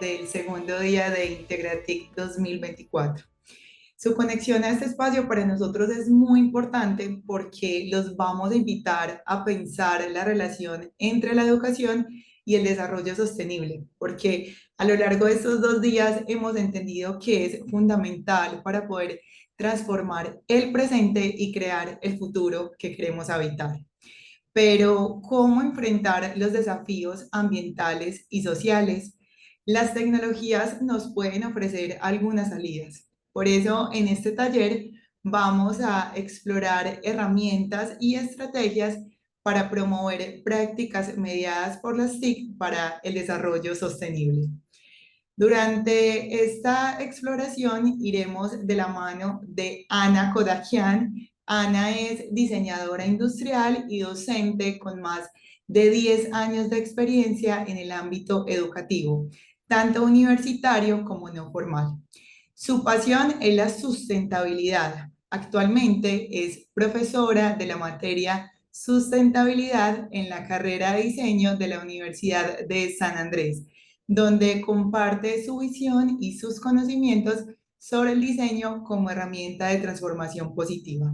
del segundo día de Integratic 2024. Su conexión a este espacio para nosotros es muy importante porque los vamos a invitar a pensar la relación entre la educación y el desarrollo sostenible, porque a lo largo de estos 2 días hemos entendido que es fundamental para poder transformar el presente y crear el futuro que queremos habitar. Pero, ¿cómo enfrentar los desafíos ambientales y sociales? Las tecnologías nos pueden ofrecer algunas salidas. Por eso, en este taller vamos a explorar herramientas y estrategias para promover prácticas mediadas por las TIC para el desarrollo sostenible. Durante esta exploración iremos de la mano de Ana Kodakian. Ana es diseñadora industrial y docente con más de 10 años de experiencia en el ámbito educativo, tanto universitario como no formal. Su pasión es la sustentabilidad. Actualmente es profesora de la materia sustentabilidad en la carrera de diseño de la Universidad de San Andrés, donde comparte su visión y sus conocimientos sobre el diseño como herramienta de transformación positiva.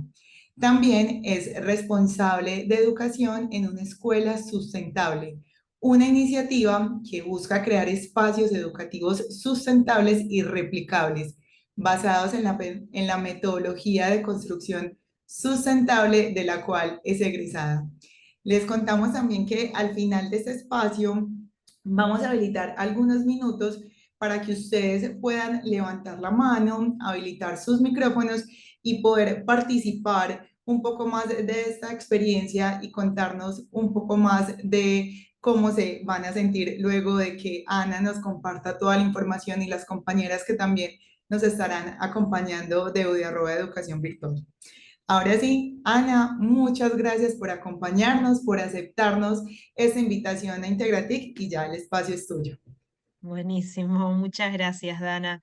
También es responsable de educación en una escuela sustentable, una iniciativa que busca crear espacios educativos sustentables y replicables, basados en la metodología de construcción sustentable de la cual es egresada. Les contamos también que al final de este espacio vamos a habilitar algunos minutos para que ustedes puedan levantar la mano, habilitar sus micrófonos y poder participar un poco más de esta experiencia y contarnos un poco más de cómo se van a sentir luego de que Ana nos comparta toda la información y las compañeras que también nos estarán acompañando de UDI Educación Virtual. Ahora sí, Ana, muchas gracias por acompañarnos, por aceptarnos esta invitación a Integratic y ya el espacio es tuyo. Buenísimo, muchas gracias, Dana.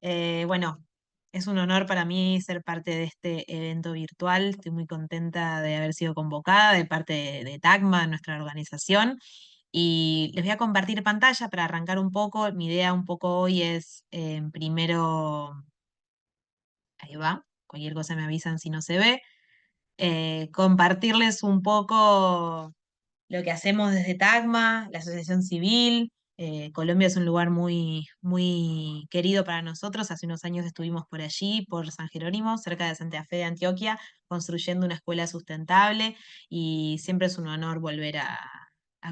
Bueno, es un honor para mí ser parte de este evento virtual. Estoy muy contenta de haber sido convocada de parte de TACMA, nuestra organización. Y les voy a compartir pantalla para arrancar un poco. Mi idea un poco hoy es, primero, ahí va, cualquier cosa me avisan si no se ve, compartirles un poco lo que hacemos desde TACMA, la Asociación Civil. Colombia es un lugar muy, muy querido para nosotros. Hace unos años estuvimos por allí, por San Jerónimo, cerca de Santa Fe de Antioquia, construyendo una escuela sustentable y siempre es un honor volver a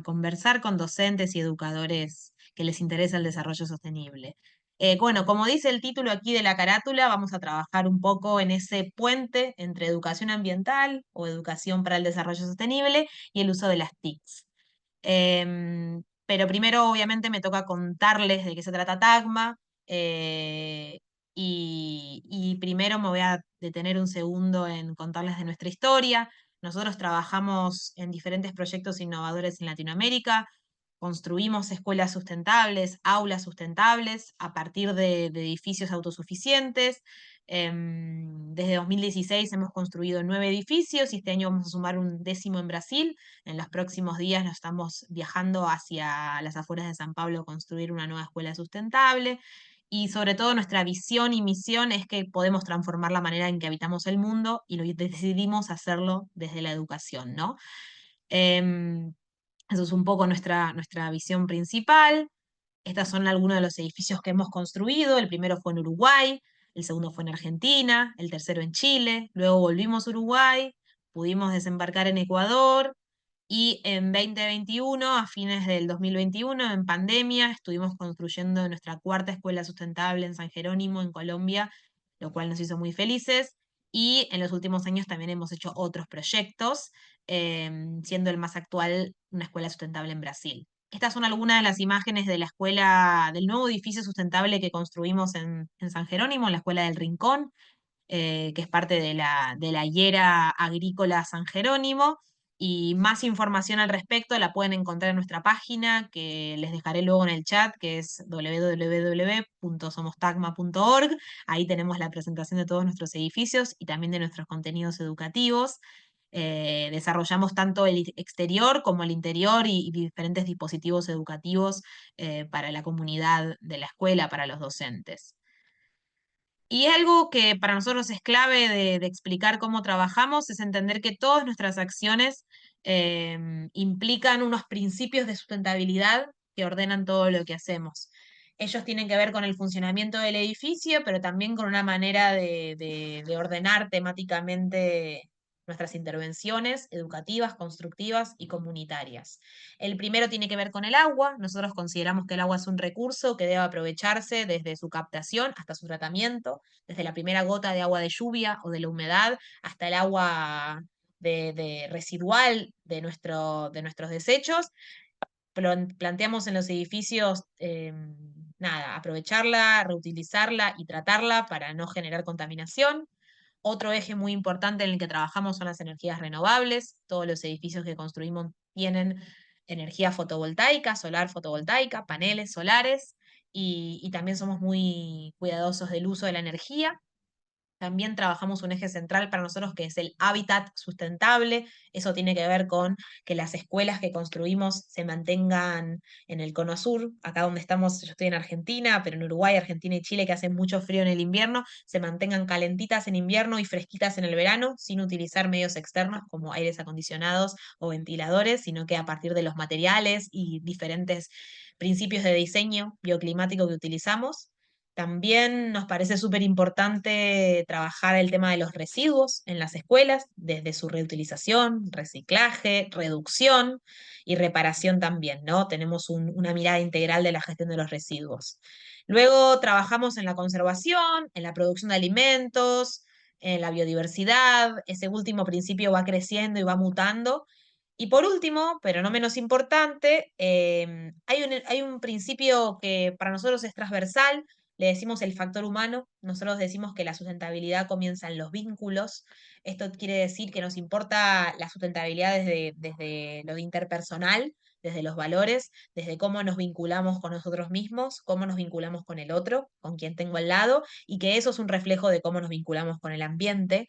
conversar con docentes y educadores que les interesa el desarrollo sostenible. Bueno, como dice el título aquí de la carátula, vamos a trabajar un poco en ese puente entre educación ambiental o educación para el desarrollo sostenible y el uso de las TICs. Pero primero, obviamente, me toca contarles de qué se trata TACMA. Y primero me voy a detener un segundo en contarles de nuestra historia. Nosotros trabajamos en diferentes proyectos innovadores en Latinoamérica. Construimos escuelas sustentables, aulas sustentables a partir de edificios autosuficientes. Desde 2016 hemos construido 9 edificios y este año vamos a sumar un 10º en Brasil. En los próximos días nos estamos viajando hacia las afueras de San Pablo a construir una nueva escuela sustentable. Y sobre todo nuestra visión y misión es que podemos transformar la manera en que habitamos el mundo y lo decidimos hacerlo desde la educación, ¿no? Em, Eso es un poco nuestra visión principal. Estos son algunos de los edificios que hemos construido. El primero fue en Uruguay, el segundo fue en Argentina, el tercero en Chile. Luego volvimos a Uruguay, pudimos desembarcar en Ecuador y en 2021, a fines del 2021, en pandemia, estuvimos construyendo nuestra cuarta escuela sustentable en San Jerónimo, en Colombia, lo cual nos hizo muy felices. Y en los últimos años también hemos hecho otros proyectos, siendo el más actual una escuela sustentable en Brasil. Estas son algunas de las imágenes de la escuela, del nuevo edificio sustentable que construimos en San Jerónimo, en la Escuela del Rincón, que es parte de la Higuera Agrícola San Jerónimo. Y más información al respecto la pueden encontrar en nuestra página, que les dejaré luego en el chat, que es www.somostagma.org. Ahí tenemos la presentación de todos nuestros edificios y también de nuestros contenidos educativos. Desarrollamos tanto el exterior como el interior y diferentes dispositivos educativos para la comunidad de la escuela, para los docentes. Y algo que para nosotros es clave de explicar cómo trabajamos es entender que todas nuestras acciones implican unos principios de sustentabilidad que ordenan todo lo que hacemos. Ellos tienen que ver con el funcionamiento del edificio, pero también con una manera de ordenar temáticamente nuestras intervenciones educativas, constructivas y comunitarias. El primero tiene que ver con el agua. Nosotros consideramos que el agua es un recurso que debe aprovecharse desde su captación hasta su tratamiento, desde la primera gota de agua de lluvia o de la humedad hasta el agua de residual de nuestros desechos. Planteamos en los edificios, nada, aprovecharla, reutilizarla y tratarla para no generar contaminación. Otro eje muy importante en el que trabajamos son las energías renovables. Todos los edificios que construimos tienen energía fotovoltaica, solar fotovoltaica, paneles solares y también somos muy cuidadosos del uso de la energía. También trabajamos un eje central para nosotros que es el hábitat sustentable. Eso tiene que ver con que las escuelas que construimos se mantengan en el cono sur, acá donde estamos, yo estoy en Argentina, pero en Uruguay, Argentina y Chile, que hace mucho frío en el invierno, se mantengan calentitas en invierno y fresquitas en el verano, sin utilizar medios externos como aires acondicionados o ventiladores, sino que a partir de los materiales y diferentes principios de diseño bioclimático que utilizamos. También nos parece súper importante trabajar el tema de los residuos en las escuelas, desde su reutilización, reciclaje, reducción y reparación también, ¿no? Tenemos una mirada integral de la gestión de los residuos. Luego trabajamos en la conservación, en la producción de alimentos, en la biodiversidad. Ese último principio va creciendo y va mutando. Y por último, pero no menos importante, hay un principio que para nosotros es transversal, le decimos el factor humano. Nosotros decimos que la sustentabilidad comienza en los vínculos. Esto quiere decir que nos importa la sustentabilidad desde lo interpersonal, desde los valores, desde cómo nos vinculamos con nosotros mismos, cómo nos vinculamos con el otro, con quien tengo al lado, y que eso es un reflejo de cómo nos vinculamos con el ambiente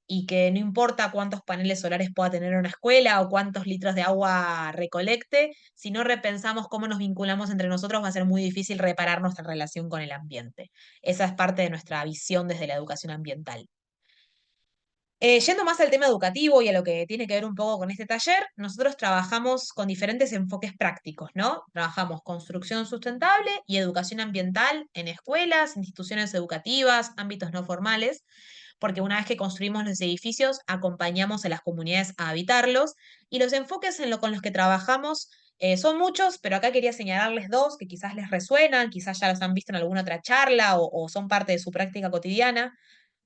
y que no importa cuántos paneles solares pueda tener una escuela o cuántos litros de agua recolecte, si no repensamos cómo nos vinculamos entre nosotros, va a ser muy difícil reparar nuestra relación con el ambiente. Esa es parte de nuestra visión desde la educación ambiental. Yendo más al tema educativo y a lo que tiene que ver un poco con este taller, nosotros trabajamos con diferentes enfoques prácticos, ¿no? Trabajamos construcción sustentable y educación ambiental en escuelas, instituciones educativas, ámbitos no formales, porque una vez que construimos los edificios, acompañamos a las comunidades a habitarlos, y los enfoques con los que trabajamos son muchos, pero acá quería señalarles dos que quizás les resuenan, quizás ya los han visto en alguna otra charla o son parte de su práctica cotidiana.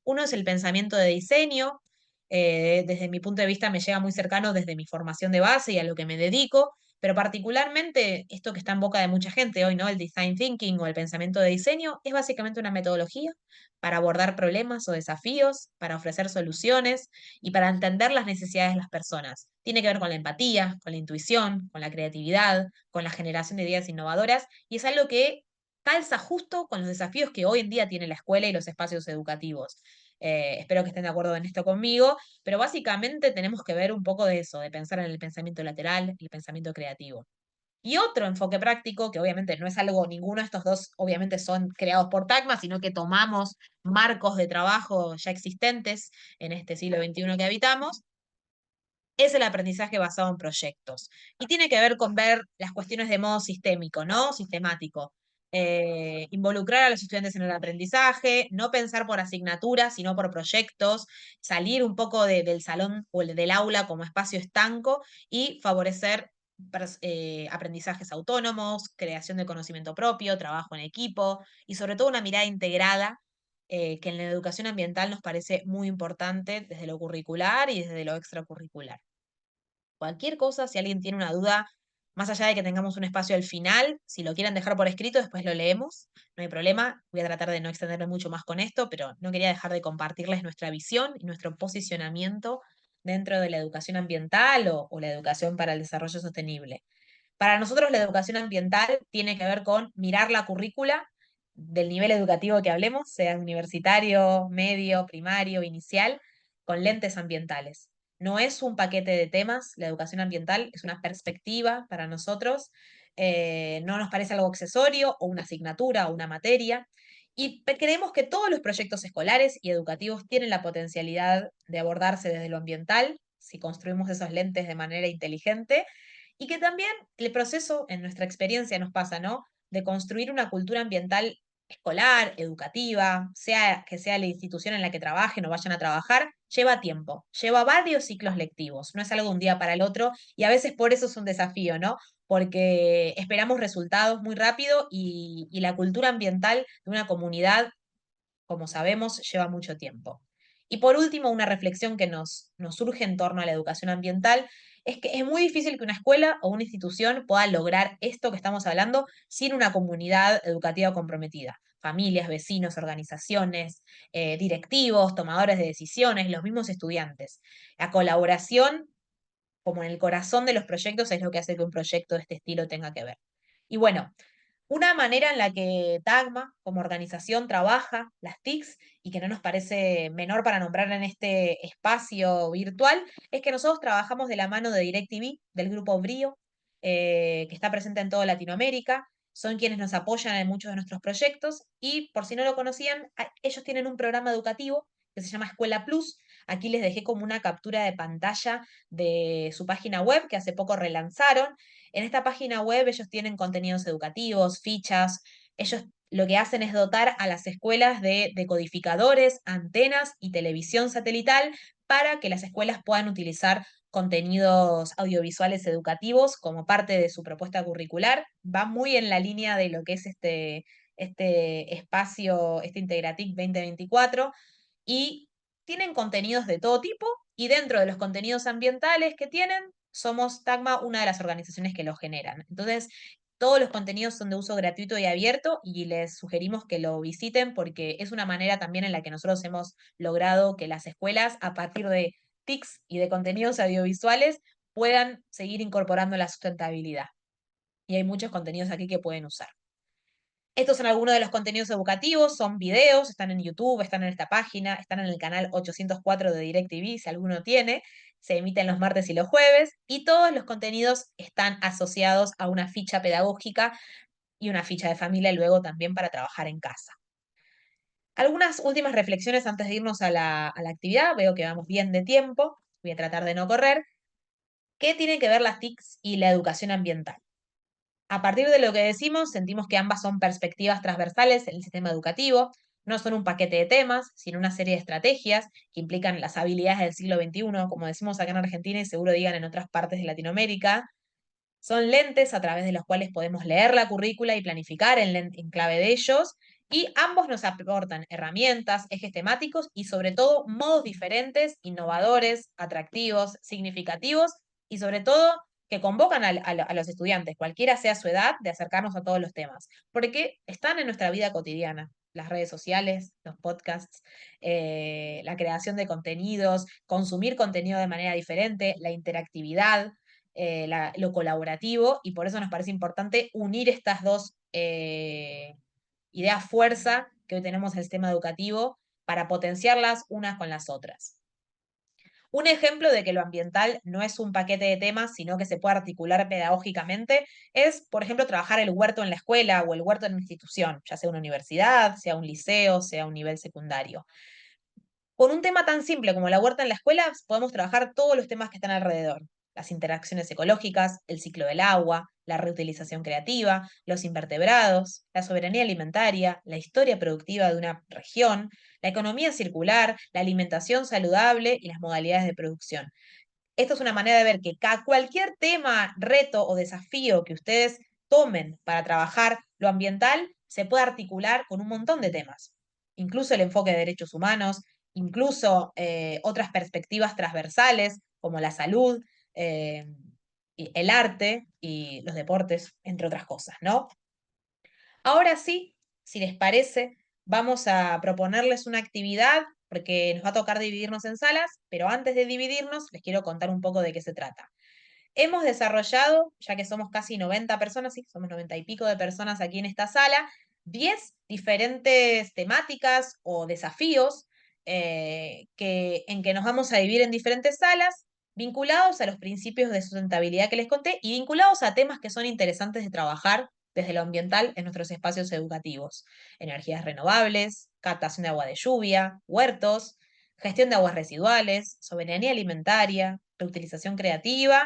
Uno es el pensamiento de diseño. Desde mi punto de vista me llega muy cercano desde mi formación de base y a lo que me dedico, pero particularmente esto que está en boca de mucha gente hoy, ¿no? El design thinking o el pensamiento de diseño es básicamente una metodología para abordar problemas o desafíos, para ofrecer soluciones y para entender las necesidades de las personas. Tiene que ver con la empatía, con la intuición, con la creatividad, con la generación de ideas innovadoras, y es algo que calza justo con los desafíos que hoy en día tiene la escuela y los espacios educativos. Espero que estén de acuerdo en esto conmigo, pero básicamente tenemos que ver un poco de eso, de pensar en el pensamiento lateral y el pensamiento creativo. Y otro enfoque práctico, que obviamente no es algo, ninguno de estos dos obviamente son creados por Tacma, sino que tomamos marcos de trabajo ya existentes en este siglo XXI que habitamos, es el aprendizaje basado en proyectos. Y tiene que ver con ver las cuestiones de modo sistémico, ¿no? Sistemático. Involucrar a los estudiantes en el aprendizaje, no pensar por asignaturas, sino por proyectos, salir un poco del salón o del aula como espacio estanco y favorecer aprendizajes autónomos, creación de conocimiento propio, trabajo en equipo y sobre todo una mirada integrada que en la educación ambiental nos parece muy importante desde lo curricular y desde lo extracurricular. Cualquier cosa, si alguien tiene una duda, más allá de que tengamos un espacio al final, si lo quieren dejar por escrito, después lo leemos, no hay problema. Voy a tratar de no extenderme mucho más con esto, pero no quería dejar de compartirles nuestra visión y nuestro posicionamiento dentro de la educación ambiental o la educación para el desarrollo sostenible. Para nosotros la educación ambiental tiene que ver con mirar la currícula del nivel educativo que hablemos, sea universitario, medio, primario, inicial, con lentes ambientales. no es un paquete de temas, la educación ambiental es una perspectiva para nosotros, no nos parece algo accesorio o una asignatura o una materia, y creemos que todos los proyectos escolares y educativos tienen la potencialidad de abordarse desde lo ambiental, si construimos esos lentes de manera inteligente, y que también el proceso, en nuestra experiencia nos pasa, ¿no? De construir una cultura ambiental escolar, educativa, sea que sea la institución en la que trabajen o vayan a trabajar, lleva tiempo, lleva varios ciclos lectivos, no es algo de un día para el otro y a veces por eso es un desafío, ¿no? Porque esperamos resultados muy rápido y la cultura ambiental de una comunidad, como sabemos, lleva mucho tiempo. Y por último, una reflexión que nos surge en torno a la educación ambiental es que es muy difícil que una escuela o una institución pueda lograr esto que estamos hablando sin una comunidad educativa comprometida. Familias, vecinos, organizaciones, directivos, tomadores de decisiones, los mismos estudiantes. La colaboración, como en el corazón de los proyectos, es lo que hace que un proyecto de este estilo tenga que ver. Y bueno, una manera en la que Tagma, como organización, trabaja las TICs y que no nos parece menor para nombrar en este espacio virtual, es que nosotros trabajamos de la mano de DirecTV, del grupo Brío, que está presente en toda Latinoamérica. Son quienes nos apoyan en muchos de nuestros proyectos y, por si no lo conocían, ellos tienen un programa educativo que se llama Escuela Plus. Aquí les dejé como una captura de pantalla de su página web que hace poco relanzaron. En esta página web ellos tienen contenidos educativos, fichas. Ellos lo que hacen es dotar a las escuelas de decodificadores, antenas y televisión satelital para que las escuelas puedan utilizar contenidos audiovisuales educativos como parte de su propuesta curricular. Va muy en la línea de lo que es este espacio, este Integratic 2024, y tienen contenidos de todo tipo, y dentro de los contenidos ambientales que tienen, somos Tagma una de las organizaciones que los generan. Entonces, todos los contenidos son de uso gratuito y abierto y les sugerimos que lo visiten porque es una manera también en la que nosotros hemos logrado que las escuelas, a partir de TICs y de contenidos audiovisuales, puedan seguir incorporando la sustentabilidad. Y hay muchos contenidos aquí que pueden usar. Estos son algunos de los contenidos educativos, son videos, están en YouTube, están en esta página, están en el canal 804 de DirecTV, si alguno tiene, se emiten los martes y los jueves, y todos los contenidos están asociados a una ficha pedagógica y una ficha de familia luego también para trabajar en casa. Algunas últimas reflexiones antes de irnos a la actividad, veo que vamos bien de tiempo, voy a tratar de no correr. ¿Qué tienen que ver las TICs y la educación ambiental? A partir de lo que decimos, sentimos que ambas son perspectivas transversales en el sistema educativo, no son un paquete de temas, sino una serie de estrategias que implican las habilidades del siglo XXI, como decimos acá en Argentina y seguro digan en otras partes de Latinoamérica. Son lentes a través de los cuales podemos leer la currícula y planificar en clave de ellos, y ambos nos aportan herramientas, ejes temáticos y sobre todo modos diferentes, innovadores, atractivos, significativos y sobre todo que convocan a los estudiantes, cualquiera sea su edad, de acercarnos a todos los temas, porque están en nuestra vida cotidiana. Las redes sociales, los podcasts, la creación de contenidos, consumir contenido de manera diferente, la interactividad, lo colaborativo, y por eso nos parece importante unir estas dos ideas fuerza que hoy tenemos en el sistema educativo para potenciarlas unas con las otras. Un ejemplo de que lo ambiental no es un paquete de temas, sino que se puede articular pedagógicamente, es, por ejemplo, trabajar el huerto en la escuela o el huerto en la institución, ya sea una universidad, sea un liceo, sea un nivel secundario. Con un tema tan simple como la huerta en la escuela, podemos trabajar todos los temas que están alrededor. Las interacciones ecológicas, el ciclo del agua, la reutilización creativa, los invertebrados, la soberanía alimentaria, la historia productiva de una región, la economía circular, la alimentación saludable y las modalidades de producción. Esto es una manera de ver que cualquier tema, reto o desafío que ustedes tomen para trabajar lo ambiental se puede articular con un montón de temas, incluso el enfoque de derechos humanos, incluso otras perspectivas transversales como la salud, eh, el arte y los deportes, entre otras cosas, ¿no? Ahora sí, si les parece, vamos a proponerles una actividad porque nos va a tocar dividirnos en salas, pero antes de dividirnos les quiero contar un poco de qué se trata. Hemos desarrollado, ya que somos casi 90 personas, sí, somos 90 y pico de personas aquí en esta sala, 10 diferentes temáticas o desafíos en que nos vamos a dividir en diferentes salas. vinculados a los principios de sustentabilidad que les conté y vinculados a temas que son interesantes de trabajar desde lo ambiental en nuestros espacios educativos. Energías renovables, captación de agua de lluvia, huertos, gestión de aguas residuales, soberanía alimentaria, reutilización creativa,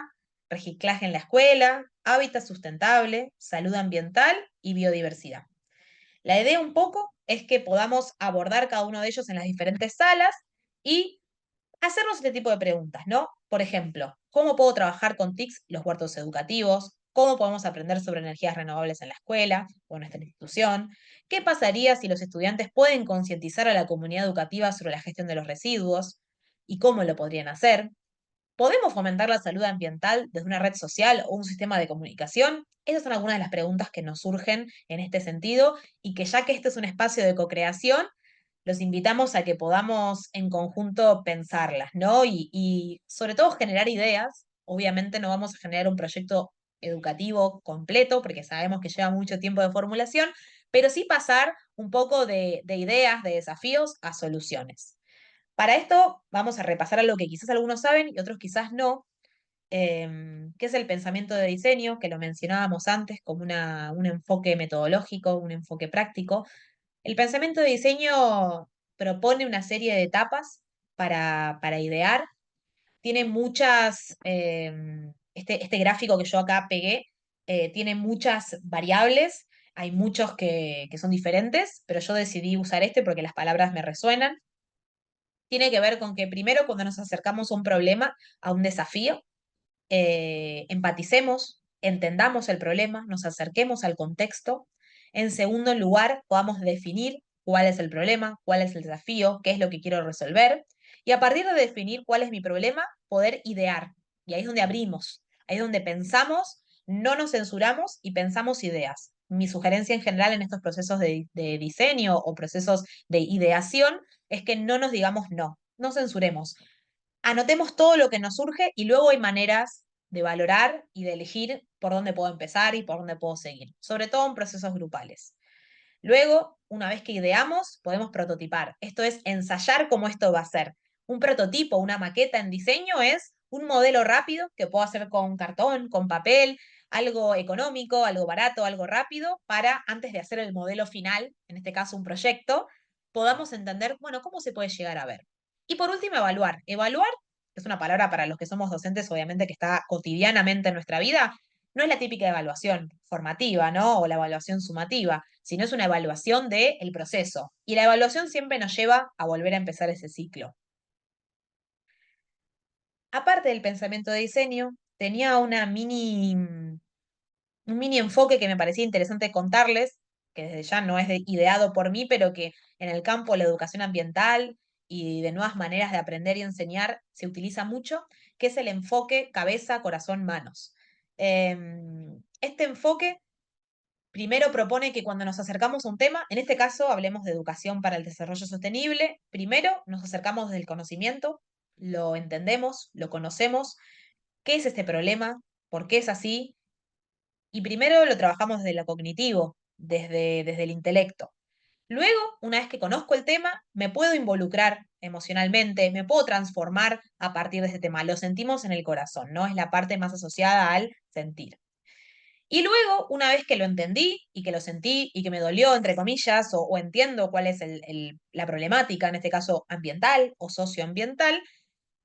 reciclaje en la escuela, hábitat sustentable, salud ambiental y biodiversidad. La idea un poco es que podamos abordar cada uno de ellos en las diferentes salas y hacernos este tipo de preguntas, ¿no? Por ejemplo, ¿cómo puedo trabajar con TICs los huertos educativos? ¿Cómo podemos aprender sobre energías renovables en la escuela o en nuestra institución? ¿Qué pasaría si los estudiantes pueden concientizar a la comunidad educativa sobre la gestión de los residuos? ¿Y cómo lo podrían hacer? ¿Podemos fomentar la salud ambiental desde una red social o un sistema de comunicación? Esas son algunas de las preguntas que nos surgen en este sentido y que ya que este es un espacio de co-creación, los invitamos a que podamos en conjunto pensarlas, ¿no? Y sobre todo generar ideas. Obviamente no vamos a generar un proyecto educativo completo porque sabemos que lleva mucho tiempo de formulación, pero sí pasar un poco de ideas, de desafíos a soluciones. Para esto vamos a repasar algo que quizás algunos saben y otros quizás no, que es el pensamiento de diseño, que lo mencionábamos antes como un enfoque metodológico, un enfoque práctico. El pensamiento de diseño propone una serie de etapas para idear. Tiene muchas, este gráfico que yo acá pegué, tiene muchas variables, hay muchos que son diferentes, pero yo decidí usar este porque las palabras me resuenan. Tiene que ver con que primero cuando nos acercamos a un problema, a un desafío, empaticemos, entendamos el problema, nos acerquemos al contexto. En segundo lugar, podamos definir cuál es el problema, cuál es el desafío, qué es lo que quiero resolver. Y a partir de definir cuál es mi problema, poder idear. Y ahí es donde abrimos, ahí es donde pensamos, no nos censuramos y pensamos ideas. Mi sugerencia en general en estos procesos de diseño o procesos de ideación es que no nos digamos no censuremos, anotemos todo lo que nos surge y luego hay maneras de valorar y de elegir por dónde puedo empezar y por dónde puedo seguir, sobre todo en procesos grupales. Luego, una vez que ideamos, podemos prototipar. Esto es ensayar cómo esto va a ser. Un prototipo, una maqueta en diseño es un modelo rápido que puedo hacer con cartón, con papel, algo económico, algo barato, algo rápido, para antes de hacer el modelo final, en este caso un proyecto, podamos entender, bueno, cómo se puede llegar a ver. Y por último, evaluar. Evaluar es una palabra para los que somos docentes, obviamente, que está cotidianamente en nuestra vida. No es la típica evaluación formativa, ¿no? O la evaluación sumativa, sino es una evaluación del proceso. Y la evaluación siempre nos lleva a volver a empezar ese ciclo. Aparte del pensamiento de diseño, tenía un mini enfoque que me parecía interesante contarles, que desde ya no es ideado por mí, pero que en el campo de la educación ambiental y de nuevas maneras de aprender y enseñar se utiliza mucho, que es el enfoque cabeza, corazón, manos. Este enfoque primero propone que cuando nos acercamos a un tema, en este caso hablemos de educación para el desarrollo sostenible, primero nos acercamos desde el conocimiento, lo entendemos, lo conocemos, qué es este problema, por qué es así, y primero lo trabajamos desde lo cognitivo, desde el intelecto. Luego, una vez que conozco el tema, me puedo involucrar emocionalmente, me puedo transformar a partir de ese tema. Lo sentimos en el corazón, ¿no? Es la parte más asociada al sentir. Y luego, una vez que lo entendí y que lo sentí y que me dolió, entre comillas, o entiendo cuál es la problemática, en este caso ambiental o socioambiental,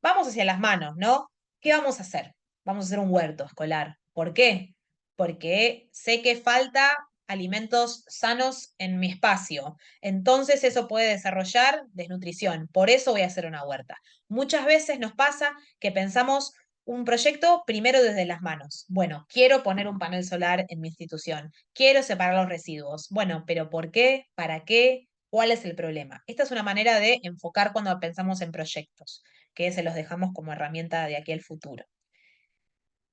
vamos hacia las manos, ¿no? ¿Qué vamos a hacer? Vamos a hacer un huerto escolar. ¿Por qué? Porque sé que falta alimentos sanos en mi espacio. Entonces eso puede desarrollar desnutrición. Por eso voy a hacer una huerta. Muchas veces nos pasa que pensamos un proyecto primero desde las manos. Bueno, quiero poner un panel solar en mi institución. Quiero separar los residuos. Bueno, pero ¿por qué? ¿Para qué? ¿Cuál es el problema? Esta es una manera de enfocar cuando pensamos en proyectos, que se los dejamos como herramienta de aquí al futuro.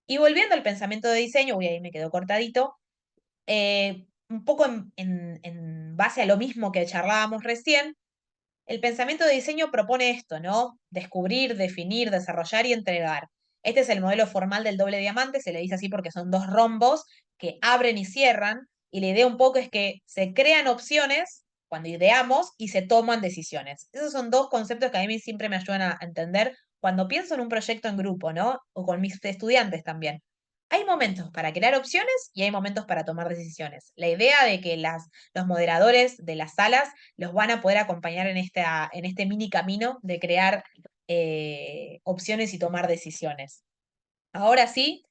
Y volviendo al pensamiento de diseño, uy, ahí me quedó cortadito, un poco en base a lo mismo que charlábamos recién, el pensamiento de diseño propone esto, ¿no? Descubrir, definir, desarrollar y entregar. Este es el modelo formal del doble diamante, se le dice así porque son dos rombos que abren y cierran, y la idea un poco es que se crean opciones cuando ideamos y se toman decisiones. Esos son dos conceptos que a mí siempre me ayudan a entender cuando pienso en un proyecto en grupo, ¿no? O con mis estudiantes también, hay momentos para crear opciones y hay momentos para tomar decisiones. La idea de que los moderadores de las salas los van a poder acompañar en este mini camino de crear opciones y tomar decisiones. Ahora sí,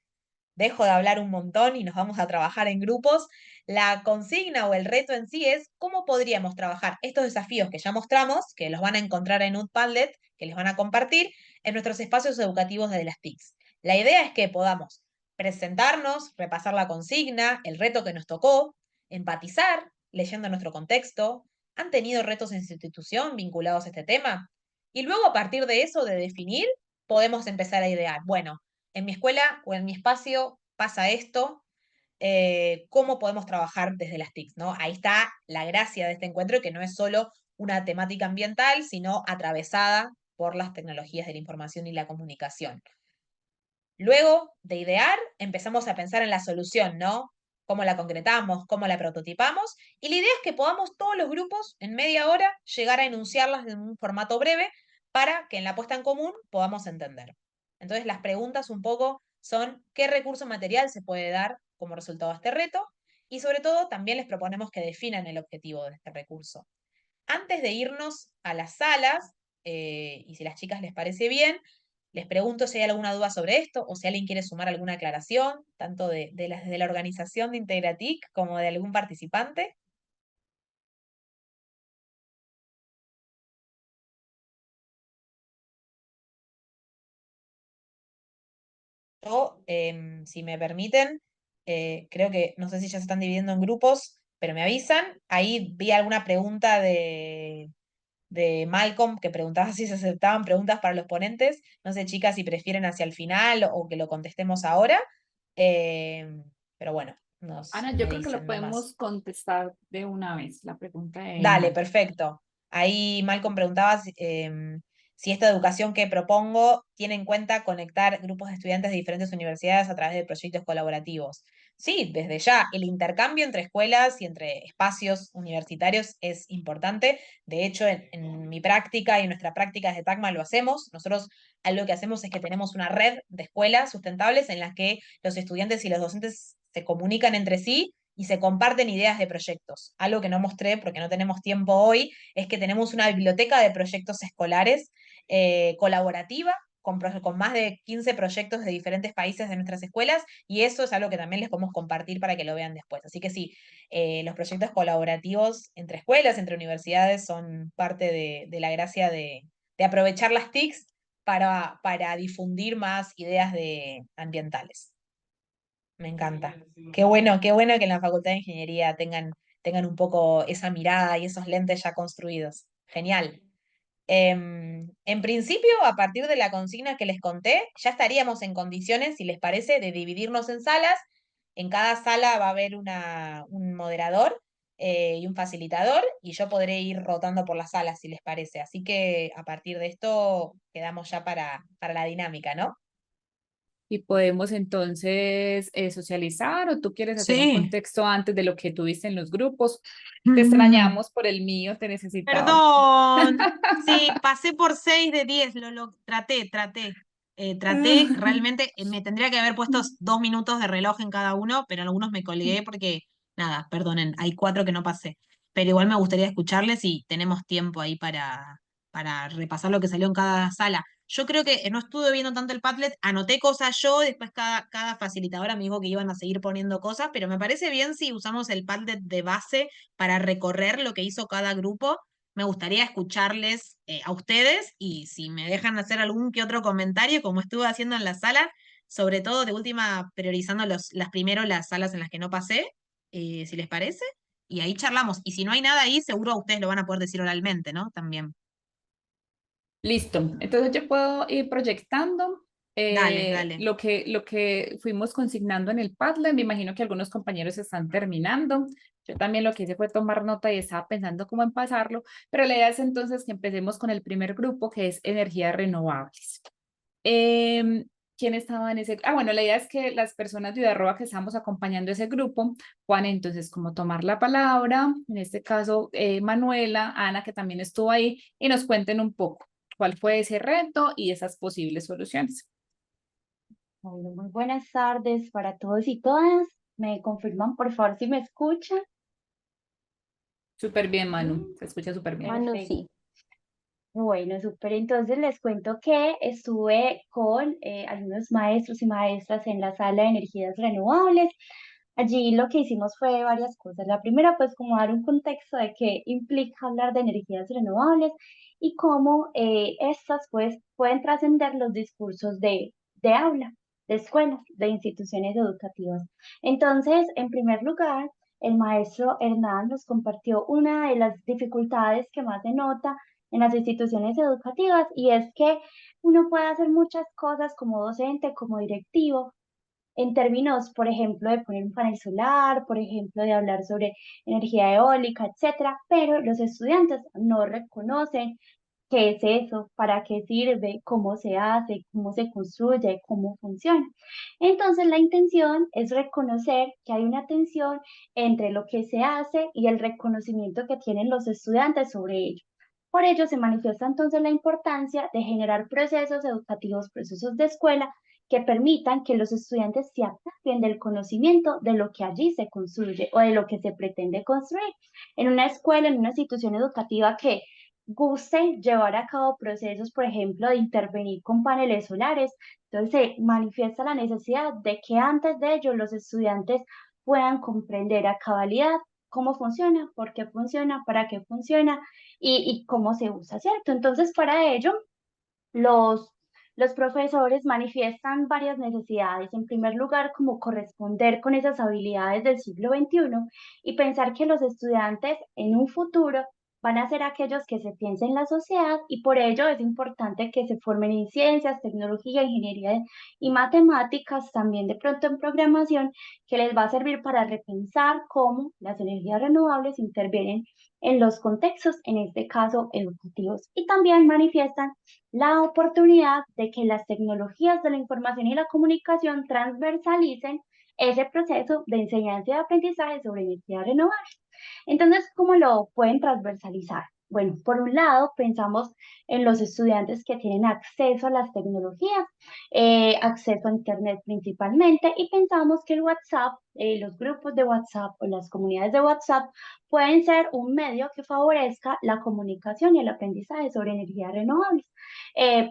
dejo de hablar un montón y nos vamos a trabajar en grupos. La consigna o el reto en sí es cómo podríamos trabajar estos desafíos que ya mostramos, que los van a encontrar en Padlet, que les van a compartir en nuestros espacios educativos de las TICs. La idea es que podamos presentarnos, repasar la consigna, el reto que nos tocó, empatizar leyendo nuestro contexto. ¿Han tenido retos en su institución vinculados a este tema? Y luego a partir de eso, de definir, podemos empezar a idear, bueno, en mi escuela o en mi espacio pasa esto, cómo podemos trabajar desde las TICs, ¿no? Ahí está la gracia de este encuentro, que no es solo una temática ambiental, sino atravesada por las tecnologías de la información y la comunicación. Luego de idear, empezamos a pensar en la solución, ¿no? Cómo la concretamos, cómo la prototipamos, y la idea es que podamos todos los grupos en media hora llegar a enunciarlas en un formato breve para que en la puesta en común podamos entender. Entonces, las preguntas un poco son qué recurso material se puede dar como resultado de este reto, y sobre todo también les proponemos que definan el objetivo de este recurso. Antes de irnos a las salas, y si a las chicas les parece bien, les pregunto si hay alguna duda sobre esto o si alguien quiere sumar alguna aclaración, tanto de la organización de Integratic como de algún participante. Yo, si me permiten, creo que, no sé si ya se están dividiendo en grupos, pero me avisan. Ahí vi alguna pregunta de Malcolm que preguntaba si se aceptaban preguntas para los ponentes. No sé, chicas, si prefieren hacia el final o que lo contestemos ahora. Pero bueno, Ana, yo me creo que lo dicen nomás. podemos contestar de una vez, la pregunta de Dale, Malcolm. perfecto. Ahí Malcolm preguntaba si esta educación que propongo tiene en cuenta conectar grupos de estudiantes de diferentes universidades a través de proyectos colaborativos. Sí, desde ya, el intercambio entre escuelas y entre espacios universitarios es importante. De hecho, en mi práctica y en nuestra práctica desde TACMA lo hacemos. Nosotros algo que hacemos es que tenemos una red de escuelas sustentables en las que los estudiantes y los docentes se comunican entre sí y se comparten ideas de proyectos. Algo que no mostré porque no tenemos tiempo hoy es que tenemos una biblioteca de proyectos escolares colaborativa con más de 15 proyectos de diferentes países de nuestras escuelas y eso es algo que también les podemos compartir para que lo vean después. Así que sí, los proyectos colaborativos entre escuelas, entre universidades son parte de la gracia de aprovechar las TICs para difundir más ideas ambientales. Me encanta. Qué bueno que en la Facultad de Ingeniería tengan un poco esa mirada y esos lentes ya construidos. Genial. En principio, a partir de la consigna que les conté, ya estaríamos en condiciones, si les parece, de dividirnos en salas. En cada sala va a haber un moderador y un facilitador, y yo podré ir rotando por las salas, si les parece. Así que a partir de esto quedamos ya para la dinámica, ¿no? Y podemos entonces socializar o tú quieres hacer un Sí. contexto antes de lo que tuviste en los grupos. Te extrañamos por el mío, te necesitaba. Perdón. Sí, pasé por 6 de 10, lo traté, realmente me tendría que haber puesto 2 minutos de reloj en cada uno, pero en algunos me colgué porque, nada, perdonen, hay 4 que no pasé. Pero igual me gustaría escucharles y tenemos tiempo ahí para repasar lo que salió en cada sala. Yo creo que no estuve viendo tanto el Padlet, anoté cosas yo, después cada facilitadora me dijo que iban a seguir poniendo cosas, pero me parece bien si usamos el Padlet de base para recorrer lo que hizo cada grupo. Me gustaría escucharles a ustedes y si me dejan hacer algún que otro comentario, como estuve haciendo en la sala, sobre todo de última priorizando las salas en las que no pasé, si les parece, y ahí charlamos. Y si no hay nada ahí, seguro ustedes lo van a poder decir oralmente, ¿no? También. Listo. Entonces yo puedo ir proyectando Dale, dale. lo que fuimos consignando en el Padlet. Me imagino que algunos compañeros están terminando. Yo también lo que hice fue tomar nota y estaba pensando cómo en pasarlo, pero la idea es entonces que empecemos con el primer grupo, que es energías renovables. Em, ¿Quién estaba en ese? Ah, bueno, la idea es que las personas de Udarroa que estamos acompañando ese grupo puedan entonces como tomar la palabra, en este caso Manuela, Ana, que también estuvo ahí, y nos cuenten un poco. cuál fue ese reto y esas posibles soluciones. Bueno, muy buenas tardes para todos y todas. ¿Me confirman, por favor, si me escuchan? Súper bien, Manu, se escucha súper bien. Manu, sí. Bueno, súper. Entonces les cuento que estuve con algunos maestros y maestras en la sala de energías renovables. Allí lo que hicimos fue varias cosas. La primera, pues como dar un contexto de qué implica hablar de energías renovables y cómo estas pues pueden trascender los discursos de aula, de escuelas, de instituciones educativas. Entonces, en primer lugar, el maestro Hernán nos compartió una de las dificultades que más se nota en las instituciones educativas y es que uno puede hacer muchas cosas como docente, como directivo, en términos, por ejemplo, de poner un panel solar, por ejemplo, de hablar sobre energía eólica, etcétera, pero los estudiantes no reconocen qué es eso, para qué sirve, cómo se hace, cómo se construye, cómo funciona. Entonces, la intención es reconocer que hay una tensión entre lo que se hace y el reconocimiento que tienen los estudiantes sobre ello. Por ello, se manifiesta entonces la importancia de generar procesos educativos, procesos de escuela, que permitan que los estudiantes se apropien del conocimiento de lo que allí se construye o de lo que se pretende construir. En una escuela, en una institución educativa que guste llevar a cabo procesos, por ejemplo, de intervenir con paneles solares, entonces se manifiesta la necesidad de que antes de ello los estudiantes puedan comprender a cabalidad cómo funciona, por qué funciona, para qué funciona y cómo se usa, ¿cierto? Entonces, para ello, los, los profesores manifiestan varias necesidades. En primer lugar, como corresponder con esas habilidades del siglo XXI y pensar que los estudiantes en un futuro van a ser aquellos que se piensen en la sociedad y por ello es importante que se formen en ciencias, tecnología, ingeniería y matemáticas, también de pronto en programación, que les va a servir para repensar cómo las energías renovables intervienen en los contextos, en este caso educativos, y también manifiestan la oportunidad de que las tecnologías de la información y la comunicación transversalicen ese proceso de enseñanza y aprendizaje sobre energías renovables. Entonces, ¿cómo lo pueden transversalizar? Bueno, por un lado, pensamos en los estudiantes que tienen acceso a las tecnologías, acceso a Internet principalmente, y pensamos que el WhatsApp, los grupos de WhatsApp o las comunidades de WhatsApp pueden ser un medio que favorezca la comunicación y el aprendizaje sobre energías renovables,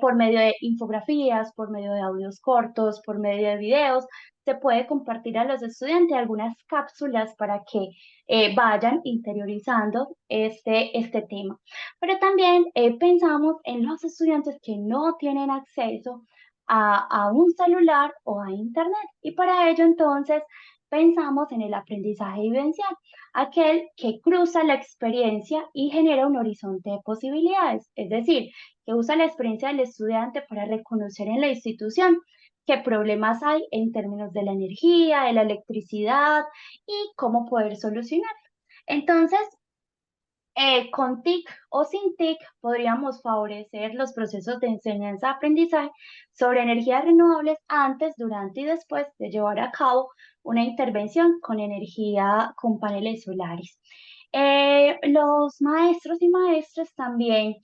por medio de infografías, por medio de audios cortos, por medio de videos. Se puede compartir a los estudiantes algunas cápsulas para que vayan interiorizando este tema. Pero también pensamos en los estudiantes que no tienen acceso a un celular o a Internet. Y para ello entonces pensamos en el aprendizaje vivencial, aquel que cruza la experiencia y genera un horizonte de posibilidades, es decir, que usa la experiencia del estudiante para reconocer en la institución qué problemas hay en términos de la energía, de la electricidad y cómo poder solucionar. Entonces, con TIC o sin TIC podríamos favorecer los procesos de enseñanza-aprendizaje sobre energías renovables antes, durante y después de llevar a cabo una intervención con energía con paneles solares. Los maestros y maestras también,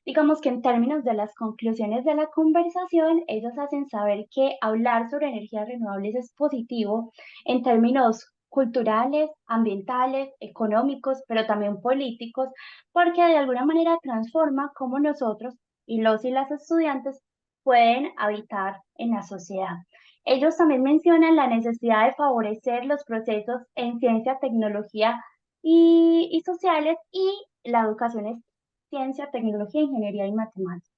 digamos que en términos de las conclusiones de la conversación, ellos hacen saber que hablar sobre energías renovables es positivo en términos culturales, ambientales, económicos, pero también políticos, porque de alguna manera transforma cómo nosotros y los y las estudiantes pueden habitar en la sociedad. Ellos también mencionan la necesidad de favorecer los procesos en ciencia, tecnología y sociales, y la educación es ciencia, tecnología, ingeniería y matemáticas.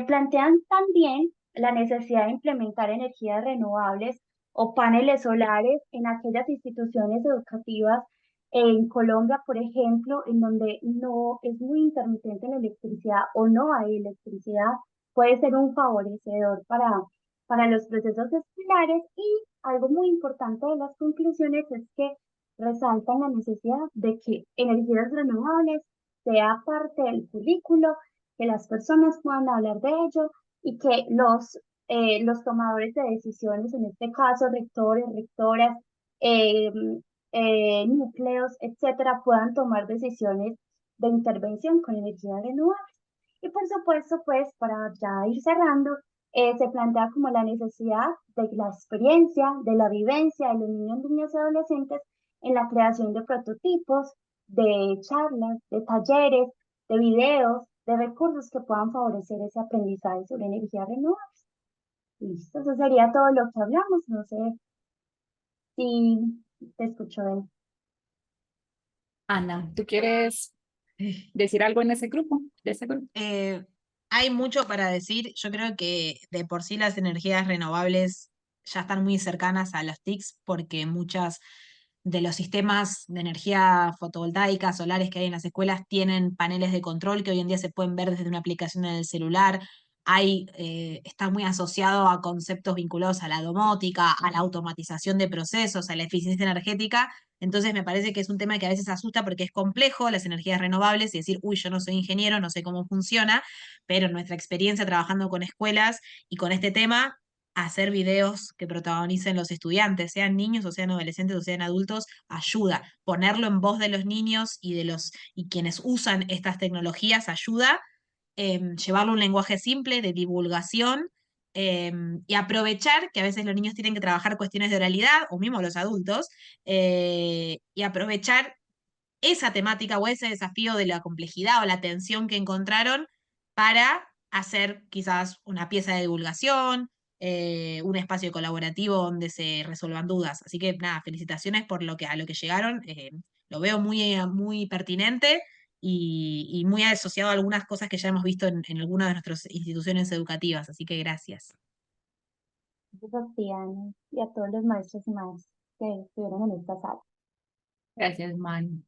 Plantean también la necesidad de implementar energías renovables o paneles solares en aquellas instituciones educativas en Colombia, por ejemplo, en donde no es muy intermitente la electricidad o no hay electricidad, puede ser un favorecedor para los procesos escolares. Y algo muy importante de las conclusiones es que resaltan la necesidad de que energías renovables sea parte del currículo, que las personas puedan hablar de ello y que los tomadores de decisiones, en este caso rectores, rectoras, eh, núcleos, etcétera, puedan tomar decisiones de intervención con energía renovable. Y por supuesto, pues para ya ir cerrando, se plantea como la necesidad de la experiencia, de la vivencia de los niños, niñas y adolescentes en la creación de prototipos, de charlas, de talleres, de videos, de recursos que puedan favorecer ese aprendizaje sobre energía renovable. Listo, eso sería todo lo que hablamos. No sé si te escucho bien. Ana, ¿tú quieres decir algo en ese grupo? De ese grupo. Hay mucho para decir. Yo creo que de por sí las energías renovables ya están muy cercanas a los TICs porque muchas de los sistemas de energía fotovoltaica, solares que hay en las escuelas tienen paneles de control que hoy en día se pueden ver desde una aplicación en el celular. Está muy asociado a conceptos vinculados a la domótica, a la automatización de procesos, a la eficiencia energética. Entonces me parece que es un tema que a veces asusta porque es complejo las energías renovables y decir, uy, yo no soy ingeniero, no sé cómo funciona, pero nuestra experiencia trabajando con escuelas y con este tema, hacer videos que protagonicen los estudiantes, sean niños o sean adolescentes o sean adultos, ayuda. Ponerlo en voz de los niños y quienes usan estas tecnologías ayuda. Llevarlo a un lenguaje simple de divulgación. Y aprovechar que a veces los niños tienen que trabajar cuestiones de oralidad, o mismo los adultos, y aprovechar esa temática o ese desafío de la complejidad o la tensión que encontraron para hacer quizás una pieza de divulgación, un espacio colaborativo donde se resuelvan dudas. Así que nada, felicitaciones por a lo que llegaron. Lo veo muy pertinente y muy asociado a algunas cosas que ya hemos visto en algunas de nuestras instituciones educativas. Así que gracias. Gracias a ti, Ana, y a todos los maestros y maestras que estuvieron en esta sala. Gracias, Mari.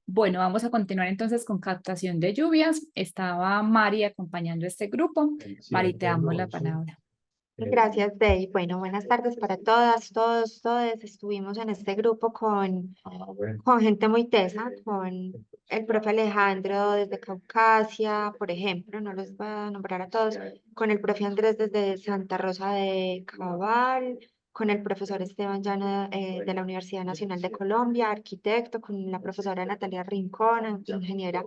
Bueno, vamos a continuar entonces con captación de lluvias. Estaba Mari acompañando este grupo. Mari, te damos la palabra. Gracias, Dey. Bueno, buenas tardes para todas, todos, todes. Estuvimos en este grupo con gente muy tesa, con el profe Alejandro desde Caucasia, por ejemplo, no los voy a nombrar a todos, con el profe Andrés desde Santa Rosa de Cabal, con el profesor Esteban Llano de la Universidad Nacional de Colombia, arquitecto, con la profesora Natalia Rincón, ingeniera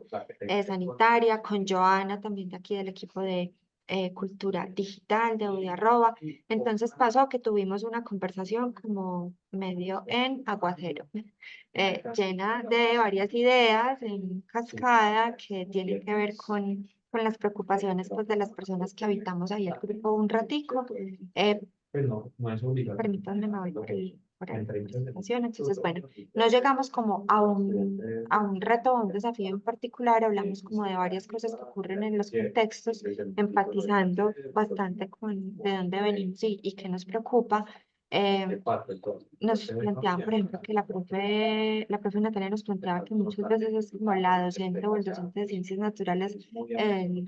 sanitaria, con Joana también de aquí del equipo de cultura digital de Udiarroba. Entonces pasó que tuvimos una conversación como medio en aguacero, llena de varias ideas en cascada que tienen que ver con las preocupaciones pues, de las personas que habitamos ahí el grupo un ratico. Permítanme, me voy por la presentación. Entonces, bueno, no llegamos como a un reto, a un desafío en particular, hablamos como de varias cosas que ocurren en los contextos, empatizando bastante con de dónde venimos y qué nos preocupa. Nos planteaban, por ejemplo, que la profe Natalia nos planteaba que muchas veces es como la docente o el docente de ciencias naturales,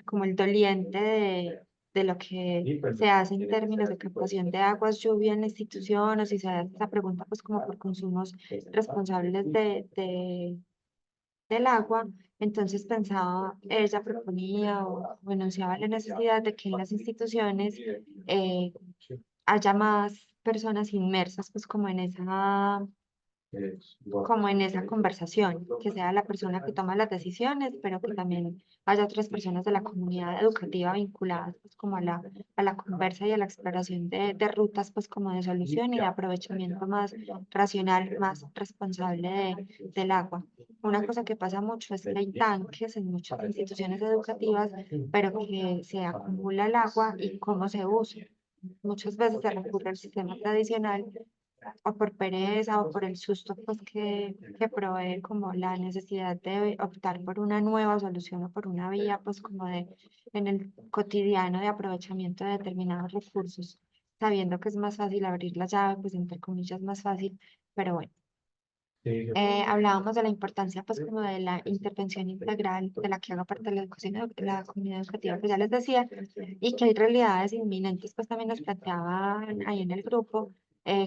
como el doliente de lo que se hace en términos de captación de aguas, lluvia en la institución, o si se hace esta pregunta, pues como por consumos responsables del agua. Entonces pensaba, ella proponía o enunciaba la necesidad de que en las instituciones haya más personas inmersas, pues como en esa conversación, que sea la persona que toma las decisiones, pero que también haya otras personas de la comunidad educativa vinculadas pues como a la conversa y a la exploración de rutas pues como de solución y de aprovechamiento más racional, más responsable del agua. Una cosa que pasa mucho es que hay tanques en muchas instituciones educativas, pero que se acumula el agua y cómo se usa. Muchas veces se recurre al sistema tradicional o por pereza o por el susto pues que provee como la necesidad de optar por una nueva solución o por una vía pues como de en el cotidiano de aprovechamiento de determinados recursos, sabiendo que es más fácil abrir la llave, pues entre comillas más fácil, pero bueno. Hablábamos de la importancia, pues, como de la intervención integral de la que haga parte de la educación, de la comunidad educativa, que ya les decía, y que hay realidades inminentes, pues también nos planteaban ahí en el grupo,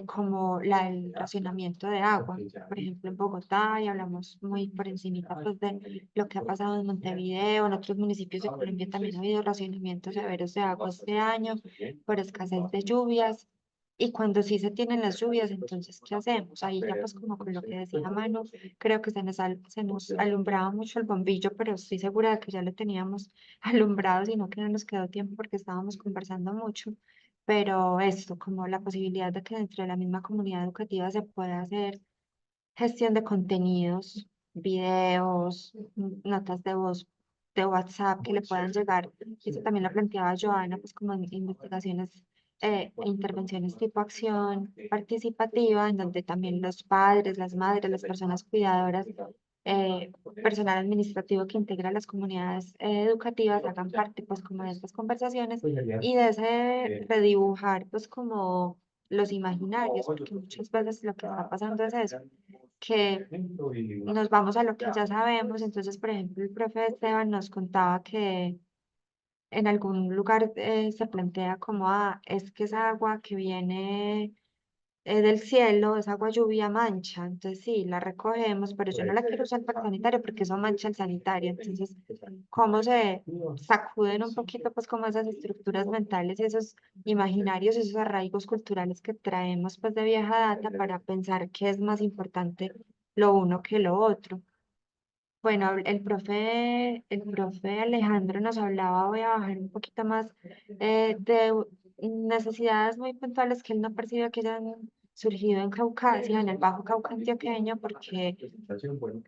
como el racionamiento de agua, por ejemplo, en Bogotá, y hablamos muy por encimita, pues, de lo que ha pasado en Montevideo, en otros municipios de Colombia también ha habido racionamientos severos de agua este año, por escasez de lluvias. Y cuando sí se tienen las lluvias, entonces, ¿qué hacemos? Ahí ya pues como con lo que decía Manu, creo que se nos alumbraba mucho el bombillo, pero estoy segura de que ya lo teníamos alumbrado, sino que no nos quedó tiempo porque estábamos conversando mucho. Pero esto, como la posibilidad de que dentro de la misma comunidad educativa se pueda hacer gestión de contenidos, videos, notas de voz de WhatsApp que le puedan llegar. Eso también lo planteaba Joana, pues como en investigaciones e intervenciones tipo acción participativa, en donde también los padres, las madres, las personas cuidadoras, personal administrativo que integra las comunidades educativas hagan parte pues como de estas conversaciones y de ese redibujar pues como los imaginarios, porque muchas veces lo que está pasando es eso, que nos vamos a lo que ya sabemos. Entonces, por ejemplo, el profe Esteban nos contaba que en algún lugar se plantea como, es que esa agua que viene del cielo, esa agua lluvia mancha, entonces sí, la recogemos, pero yo no la quiero usar para el sanitario porque eso mancha el sanitario. Entonces, ¿cómo se sacuden un poquito pues como esas estructuras mentales y esos imaginarios, esos arraigos culturales que traemos pues de vieja data para pensar qué es más importante lo uno que lo otro? Bueno, el profe Alejandro nos hablaba, voy a bajar un poquito más, de necesidades muy puntuales que él no percibe que hayan surgido en Caucasia, en el Bajo Cauca antioqueño, porque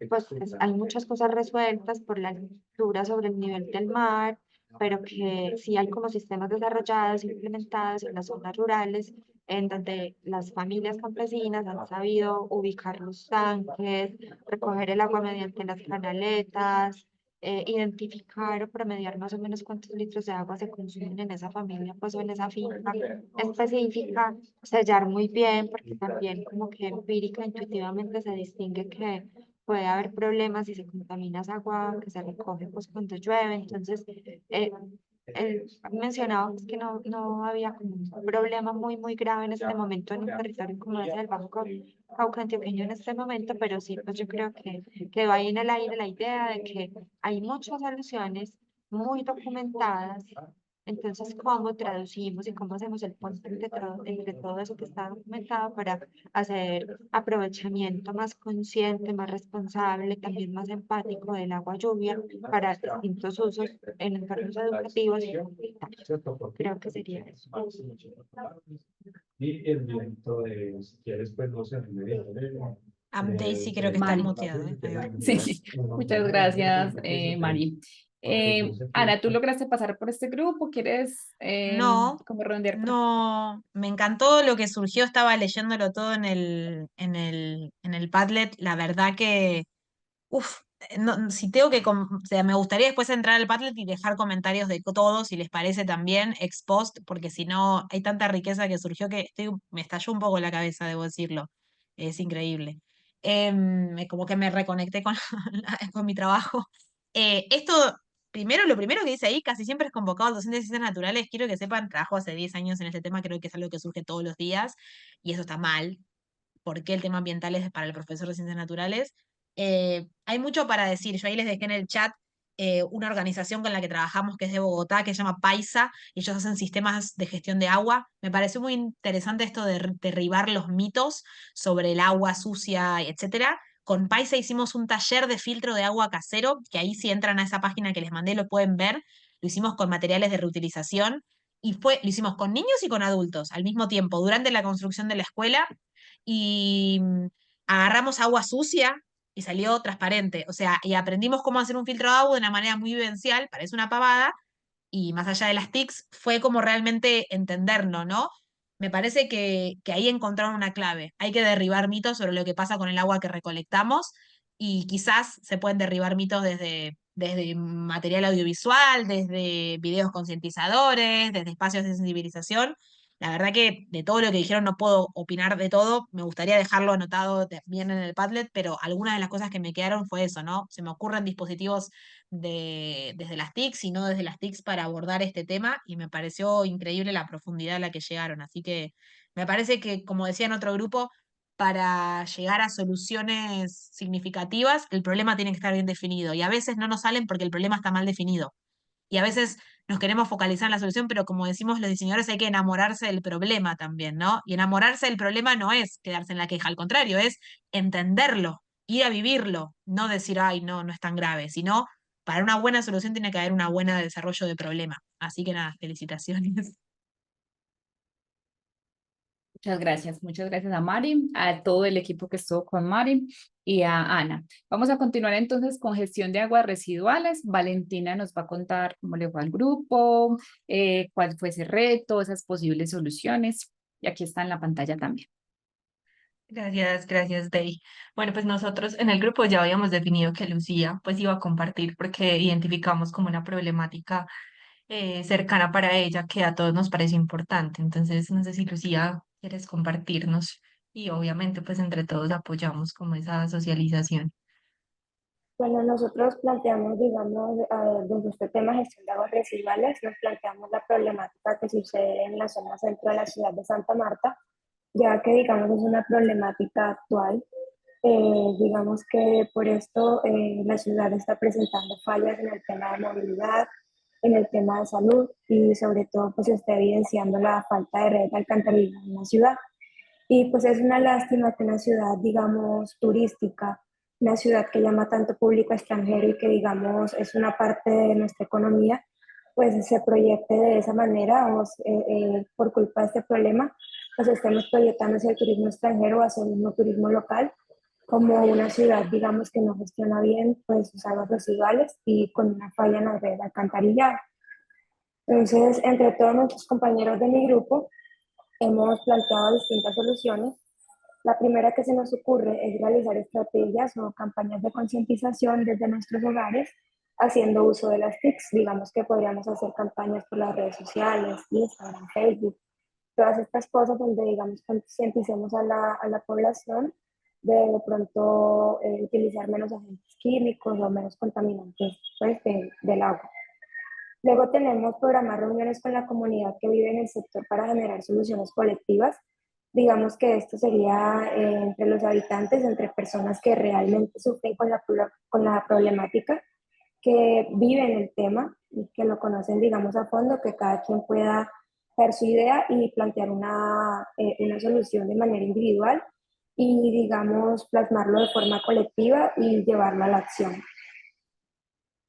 pues hay muchas cosas resueltas por la altura sobre el nivel del mar, pero que sí hay como sistemas desarrollados, implementados en las zonas rurales, en donde las familias campesinas han sabido ubicar los tanques, recoger el agua mediante las canaletas, identificar o promediar más o menos cuántos litros de agua se consumen en esa familia, pues o en esa finca específica, sellar muy bien, porque también como que empírica, intuitivamente se distingue que puede haber problemas si se contamina esa agua que se recoge pues cuando llueve. Entonces, él mencionaba pues, que no había como un problema muy grave en este momento en un territorio como ese del Bajo Cauca antioqueño en este momento, pero sí, pues yo creo que quedó ahí en el aire la idea de que hay muchas soluciones muy documentadas. Entonces, ¿cómo traducimos y cómo hacemos el puente entre todo eso que está documentado para hacer aprovechamiento más consciente, más responsable, también más empático del agua lluvia para distintos usos en entornos educativos y comunitarios? Creo que sería eso. Y el viento de, si quieres, pues no sé, Daisy creo que estás Mari. muteado, ¿eh? Ahí va. Sí, muchas gracias, Mari. Ana, ¿tú lograste pasar por este grupo? ¿Quieres No, como redondear por no, me encantó lo que surgió, estaba leyéndolo todo en el Padlet, la verdad que, uff, no, si tengo que, o sea, me gustaría después entrar al Padlet y dejar comentarios de todos, si les parece también, ex post, porque si no, hay tanta riqueza que surgió que me estalló un poco la cabeza, debo decirlo, es increíble. Como que me reconecté con, con mi trabajo. Esto, primero, lo primero que dice ahí, casi siempre es convocado al docente de ciencias naturales. Quiero que sepan, trabajo hace 10 años en este tema, creo que es algo que surge todos los días, y eso está mal. ¿Por qué el tema ambiental es para el profesor de ciencias naturales? Hay mucho para decir. Yo ahí les dejé en el chat una organización con la que trabajamos que es de Bogotá, que se llama Paisa, y ellos hacen sistemas de gestión de agua. Me pareció muy interesante esto de derribar los mitos sobre el agua sucia, etcétera. Con Paisa hicimos un taller de filtro de agua casero, que ahí si entran a esa página que les mandé lo pueden ver. Lo hicimos con materiales de reutilización y lo hicimos con niños y con adultos al mismo tiempo, durante la construcción de la escuela, y agarramos agua sucia y salió transparente. O sea, y aprendimos cómo hacer un filtro de agua de una manera muy vivencial, parece una pavada, y más allá de las TICs, fue como realmente entenderlo, ¿no? Me parece que ahí encontraron una clave. Hay que derribar mitos sobre lo que pasa con el agua que recolectamos, y quizás se pueden derribar mitos desde material audiovisual, desde videos concientizadores, desde espacios de sensibilización. La verdad que de todo lo que dijeron no puedo opinar de todo, me gustaría dejarlo anotado bien en el Padlet, pero algunas de las cosas que me quedaron fue eso, ¿no? Se me ocurren dispositivos desde las TICs y no desde las TICs para abordar este tema, y me pareció increíble la profundidad a la que llegaron. Así que me parece que, como decía en otro grupo, para llegar a soluciones significativas, el problema tiene que estar bien definido, y a veces no nos salen porque el problema está mal definido. Y a veces nos queremos focalizar en la solución, pero como decimos los diseñadores, hay que enamorarse del problema también, ¿no? Y enamorarse del problema no es quedarse en la queja, al contrario, es entenderlo, ir a vivirlo, no decir, ay, no, no es tan grave, sino para una buena solución tiene que haber un buen desarrollo de problema. Así que nada, felicitaciones. Muchas gracias a Mari, a todo el equipo que estuvo con Mari y a Ana. Vamos a continuar entonces con gestión de aguas residuales. Valentina nos va a contar cómo le fue al grupo, cuál fue ese reto, esas posibles soluciones. Y aquí está en la pantalla también. Gracias, Day. Bueno, pues nosotros en el grupo ya habíamos definido que Lucía pues iba a compartir porque identificamos como una problemática cercana para ella que a todos nos parece importante. Entonces, no sé si Lucía quieres compartirnos y obviamente pues entre todos apoyamos como esa socialización. Bueno, nosotros planteamos, digamos, desde este tema gestión de aguas residuales, nos planteamos la problemática que sucede en la zona centro de la ciudad de Santa Marta, ya que, digamos, es una problemática actual. Digamos que por esto la ciudad está presentando fallas en el tema de movilidad, en el tema de salud y sobre todo pues se está evidenciando la falta de red de alcantarillado en la ciudad. Y pues es una lástima que una ciudad, digamos, turística, una ciudad que llama tanto público extranjero y que, digamos, es una parte de nuestra economía, pues se proyecte de esa manera o por culpa de este problema, pues estemos proyectando hacia el turismo extranjero o hacia el mismo turismo local como una ciudad, digamos, que no gestiona bien pues sus aguas residuales y con una falla en la red de alcantarillado. Entonces, entre todos nuestros compañeros de mi grupo, hemos planteado distintas soluciones. La primera que se nos ocurre es realizar estrategias o campañas de concientización desde nuestros hogares, haciendo uso de las TICs. Digamos que podríamos hacer campañas por las redes sociales, Instagram, Facebook, todas estas cosas donde, digamos, concienticemos a la población de pronto utilizar menos agentes químicos o menos contaminantes pues, del agua. Luego tenemos programar reuniones con la comunidad que vive en el sector para generar soluciones colectivas. Digamos que esto sería entre los habitantes, entre personas que realmente sufren con la problemática, que viven el tema y que lo conocen, digamos, a fondo, que cada quien pueda dar su idea y plantear una solución de manera individual y, digamos, plasmarlo de forma colectiva y llevarlo a la acción.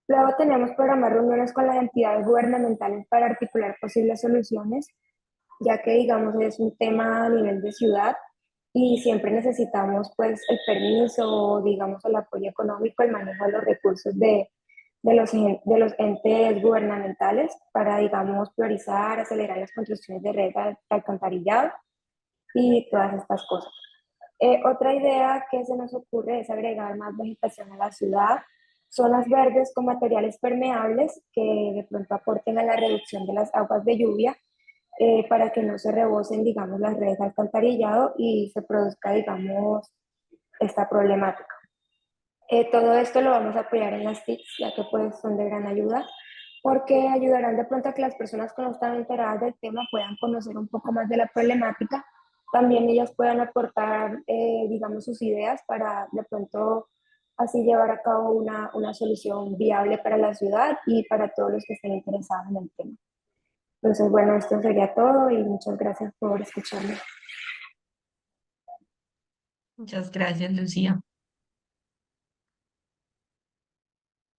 Luego tenemos programar reuniones con las entidades gubernamentales para articular posibles soluciones, ya que digamos es un tema a nivel de ciudad y siempre necesitamos pues el permiso, digamos el apoyo económico, el manejo de los recursos de los entes gubernamentales para digamos priorizar, acelerar las construcciones de red de alcantarillado y todas estas cosas. Otra idea que se nos ocurre es agregar más vegetación a la ciudad, zonas verdes con materiales permeables que de pronto aporten a la reducción de las aguas de lluvia para que no se rebosen, digamos, las redes de alcantarillado y se produzca, digamos, esta problemática. Todo esto lo vamos a apoyar en las TICs, ya que pues son de gran ayuda, porque ayudarán de pronto a que las personas que no están enteradas del tema puedan conocer un poco más de la problemática. También ellas puedan aportar, digamos, sus ideas para de pronto así llevar a cabo una solución viable para la ciudad y para todos los que estén interesados en el tema. Entonces, bueno, esto sería todo y muchas gracias por escucharme. Muchas gracias, Lucía.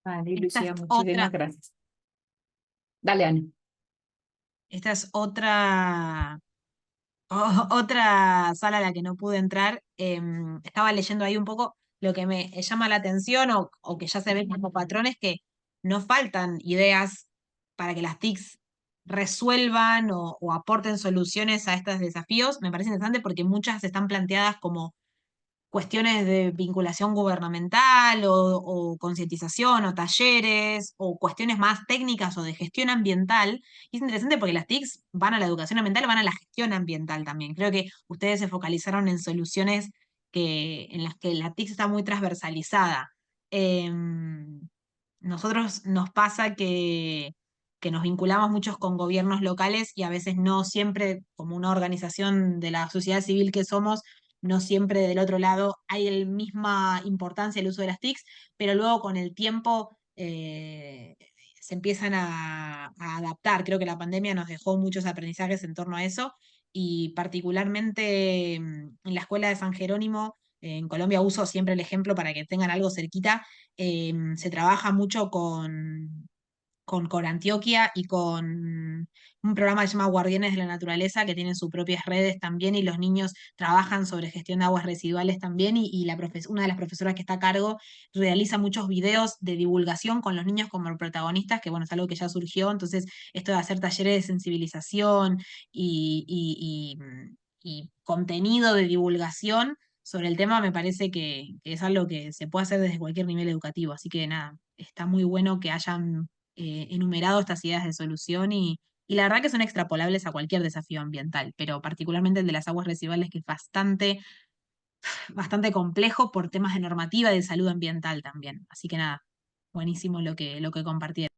Vale, Esta Lucía, es muchísimas otra, gracias. Dale, Ana. esta es otra sala a la que no pude entrar. Estaba leyendo ahí un poco lo que me llama la atención o que ya se ven como patrones que no faltan ideas para que las TICs resuelvan o aporten soluciones a estos desafíos. Me parece interesante porque muchas están planteadas como cuestiones de vinculación gubernamental o concientización o talleres o cuestiones más técnicas o de gestión ambiental. Y es interesante porque las TICs van a la educación ambiental, van a la gestión ambiental también. Creo que ustedes se focalizaron en soluciones en las que la TIC está muy transversalizada. Nosotros nos pasa que nos vinculamos muchos con gobiernos locales y a veces no siempre, como una organización de la sociedad civil que somos, no siempre del otro lado hay la misma importancia el uso de las TICs, pero luego con el tiempo se empiezan a adaptar. Creo que la pandemia nos dejó muchos aprendizajes en torno a eso y particularmente en la escuela de San Jerónimo, en Colombia uso siempre el ejemplo para que tengan algo cerquita, se trabaja mucho con Antioquia y con un programa que se llama Guardianes de la Naturaleza, que tienen sus propias redes también, y los niños trabajan sobre gestión de aguas residuales también, y una de las profesoras que está a cargo realiza muchos videos de divulgación con los niños como protagonistas, que bueno, es algo que ya surgió, entonces esto de hacer talleres de sensibilización y contenido de divulgación sobre el tema me parece que es algo que se puede hacer desde cualquier nivel educativo, así que nada, está muy bueno que hayan enumerado estas ideas de solución y la verdad que son extrapolables a cualquier desafío ambiental, pero particularmente el de las aguas residuales que es bastante complejo por temas de normativa y de salud ambiental también. Así que nada, buenísimo lo que compartieron.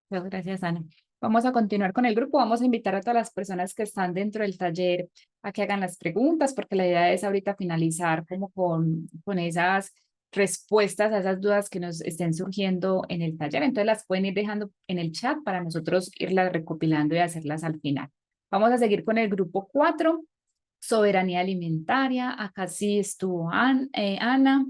Muchas gracias, Ana. Vamos a continuar con el grupo. Vamos a invitar a todas las personas que están dentro del taller a que hagan las preguntas, porque la idea es ahorita finalizar como con esas respuestas a esas dudas que nos estén surgiendo en el taller. Entonces las pueden ir dejando en el chat para nosotros irlas recopilando y hacerlas al final. Vamos a seguir con el grupo 4, soberanía alimentaria. Acá sí estuvo Ana.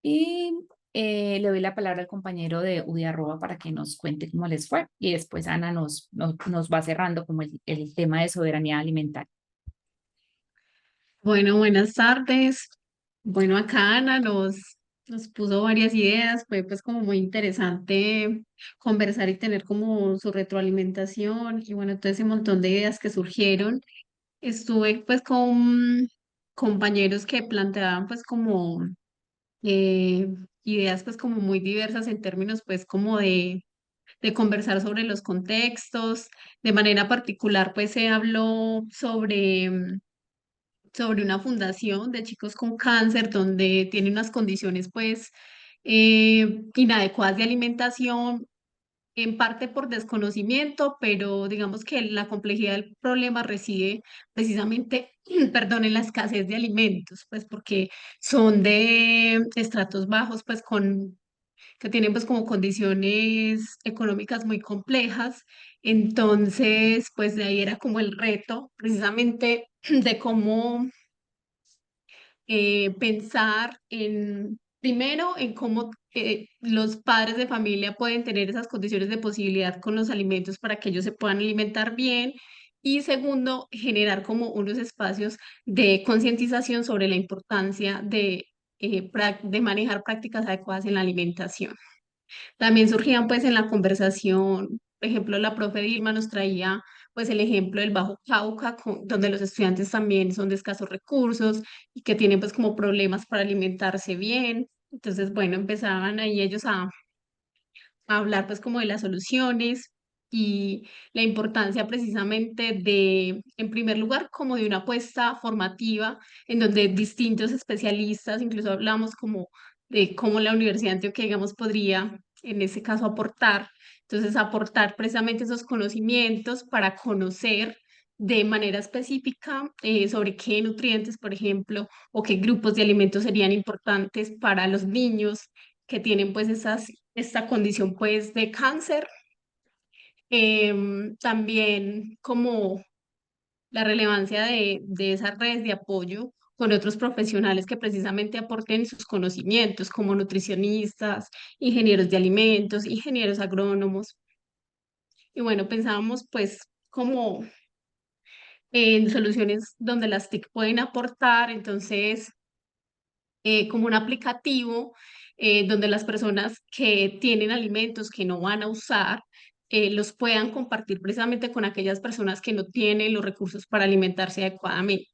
Y le doy la palabra al compañero de UDI para que nos cuente cómo les fue. Y después Ana nos va cerrando como el tema de soberanía alimentaria. Bueno, buenas tardes. Bueno, acá Ana nos puso varias ideas, fue pues como muy interesante conversar y tener como su retroalimentación y bueno, todo ese montón de ideas que surgieron. Estuve pues con compañeros que planteaban pues como eh, ideas pues como muy diversas en términos pues como de conversar sobre los contextos. De manera particular pues se habló sobre una fundación de chicos con cáncer donde tiene unas condiciones pues inadecuadas de alimentación, en parte por desconocimiento, pero digamos que la complejidad del problema reside precisamente, perdón, en la escasez de alimentos, pues porque son de estratos bajos, pues que tienen pues como condiciones económicas muy complejas. Entonces, pues de ahí era como el reto precisamente de cómo pensar primero, en cómo los padres de familia pueden tener esas condiciones de posibilidad con los alimentos para que ellos se puedan alimentar bien. Y segundo, generar como unos espacios de concientización sobre la importancia de manejar prácticas adecuadas en la alimentación. También surgían pues en la conversación, por ejemplo, la profe Dilma nos traía pues el ejemplo del Bajo Cauca, donde los estudiantes también son de escasos recursos y que tienen pues como problemas para alimentarse bien. Entonces, bueno, empezaban ahí ellos a hablar pues como de las soluciones y la importancia precisamente de, en primer lugar, como de una apuesta formativa en donde distintos especialistas, incluso hablamos como de cómo la Universidad de Antioquia, digamos, podría en ese caso aportar. Entonces, aportar precisamente esos conocimientos para conocer de manera específica sobre qué nutrientes, por ejemplo, o qué grupos de alimentos serían importantes para los niños que tienen pues esta condición pues de cáncer. También como la relevancia de esas redes de apoyo con otros profesionales que precisamente aporten sus conocimientos como nutricionistas, ingenieros de alimentos, ingenieros agrónomos. Y bueno, pensábamos pues como en soluciones donde las TIC pueden aportar, entonces como un aplicativo donde las personas que tienen alimentos que no van a usar los puedan compartir precisamente con aquellas personas que no tienen los recursos para alimentarse adecuadamente.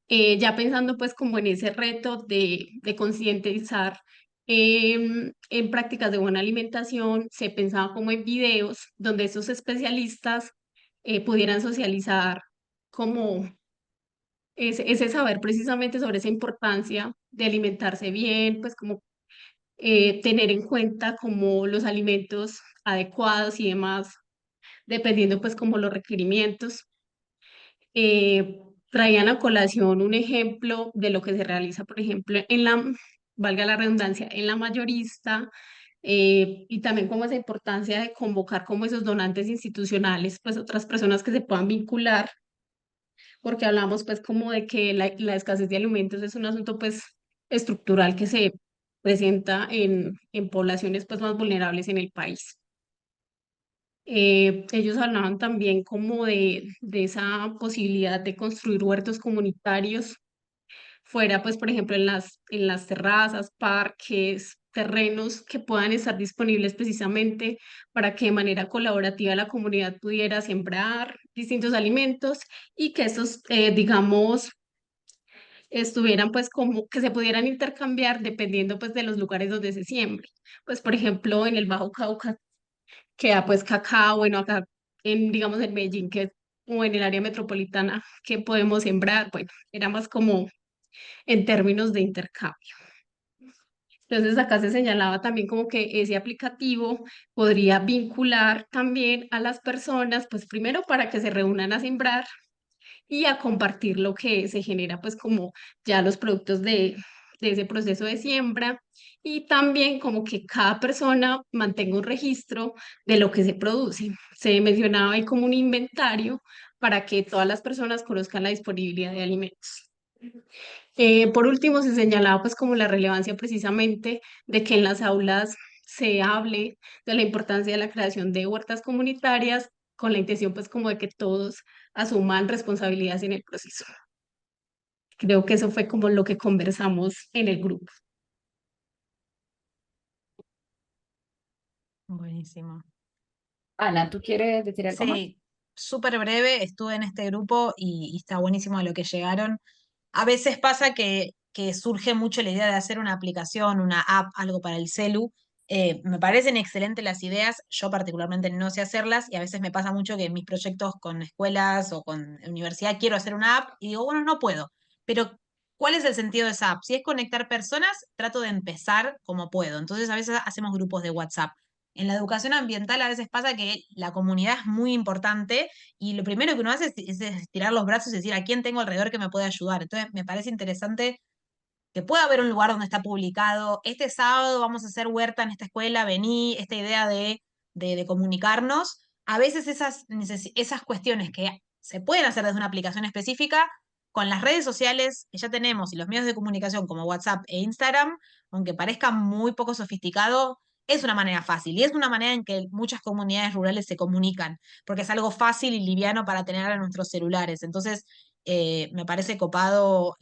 Ya pensando pues como en ese reto de concientizar en prácticas de buena alimentación, se pensaba como en videos donde esos especialistas pudieran socializar como ese saber precisamente sobre esa importancia de alimentarse bien, pues como tener en cuenta como los alimentos adecuados y demás, dependiendo pues como los requerimientos. Traían a colación un ejemplo de lo que se realiza, por ejemplo, valga la redundancia, en la mayorista, y también como esa importancia de convocar como esos donantes institucionales, pues otras personas que se puedan vincular, porque hablamos pues como de que la escasez de alimentos es un asunto pues estructural que se presenta en poblaciones pues más vulnerables en el país. Ellos hablaban también como de esa posibilidad de construir huertos comunitarios fuera, pues, por ejemplo, en las terrazas, parques, terrenos que puedan estar disponibles precisamente para que de manera colaborativa la comunidad pudiera sembrar distintos alimentos y que estos, digamos, estuvieran pues como que se pudieran intercambiar dependiendo pues de los lugares donde se siembre. Pues, por ejemplo, en el Bajo Cauca queda pues cacao, bueno, acá en, digamos, en Medellín, o en el área metropolitana, que podemos sembrar, bueno, era más como en términos de intercambio. Entonces acá se señalaba también como que ese aplicativo podría vincular también a las personas, pues primero para que se reúnan a sembrar y a compartir lo que se genera, pues como ya los productos de ese proceso de siembra y también como que cada persona mantenga un registro de lo que se produce. Se mencionaba ahí como un inventario para que todas las personas conozcan la disponibilidad de alimentos. Por último, se señalaba pues como la relevancia precisamente de que en las aulas se hable de la importancia de la creación de huertas comunitarias con la intención pues como de que todos asuman responsabilidades en el proceso. Creo que eso fue como lo que conversamos en el grupo. Buenísimo. Ana, ¿tú quieres decir algo más? Sí, súper breve, estuve en este grupo y está buenísimo a lo que llegaron. A veces pasa que surge mucho la idea de hacer una aplicación, una app, algo para el celu. Me parecen excelentes las ideas, yo particularmente no sé hacerlas y a veces me pasa mucho que en mis proyectos con escuelas o con universidad quiero hacer una app y digo, bueno, no puedo. Pero, ¿cuál es el sentido de esa app? Si es conectar personas, trato de empezar como puedo. Entonces, a veces hacemos grupos de WhatsApp. En la educación ambiental a veces pasa que la comunidad es muy importante y lo primero que uno hace es estirar los brazos y decir a quién tengo alrededor que me puede ayudar. Entonces, me parece interesante que pueda haber un lugar donde está publicado, este sábado vamos a hacer huerta en esta escuela, vení, esta idea de comunicarnos. A veces esas cuestiones que se pueden hacer desde una aplicación específica, con las redes sociales que ya tenemos y los medios de comunicación como WhatsApp e Instagram, aunque parezca muy poco sofisticado, es una manera fácil y es una manera en que muchas comunidades rurales se comunican, porque es algo fácil y liviano para tener a nuestros celulares. Entonces, me parece copado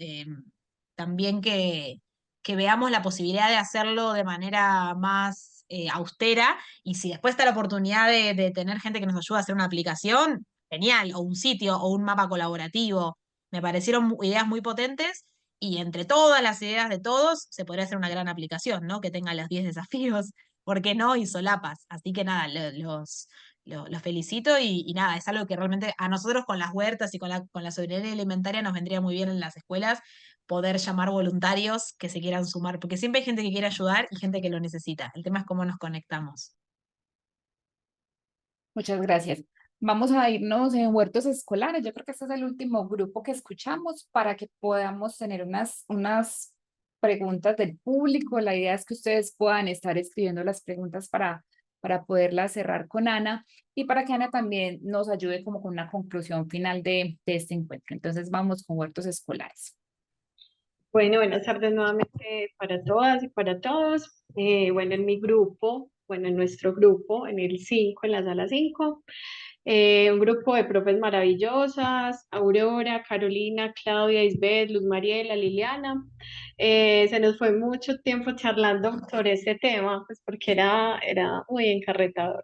también que veamos la posibilidad de hacerlo de manera más austera y si después está la oportunidad de tener gente que nos ayude a hacer una aplicación, genial, o un sitio o un mapa colaborativo. Me parecieron ideas muy potentes y entre todas las ideas de todos se podría hacer una gran aplicación, ¿no? Que tenga los 10 desafíos, ¿por qué no? Y solapas. Así que nada, los felicito y nada, es algo que realmente a nosotros con las huertas y con la soberanía alimentaria nos vendría muy bien en las escuelas poder llamar voluntarios que se quieran sumar, porque siempre hay gente que quiere ayudar y gente que lo necesita. El tema es cómo nos conectamos. Muchas gracias. Vamos a irnos en huertos escolares. Yo creo que este es el último grupo que escuchamos para que podamos tener unas preguntas del público. La idea es que ustedes puedan estar escribiendo las preguntas para poderlas cerrar con Ana y para que Ana también nos ayude como con una conclusión final de este encuentro. Entonces vamos con huertos escolares. Bueno, buenas tardes nuevamente para todas y para todos. Bueno, en mi grupo, bueno, en nuestro grupo, en el 5, en la sala 5, un grupo de profes maravillosas, Aurora, Carolina, Claudia, Isbeth, Luz Mariela, Liliana. Se nos fue mucho tiempo charlando sobre este tema, pues porque era muy encarretador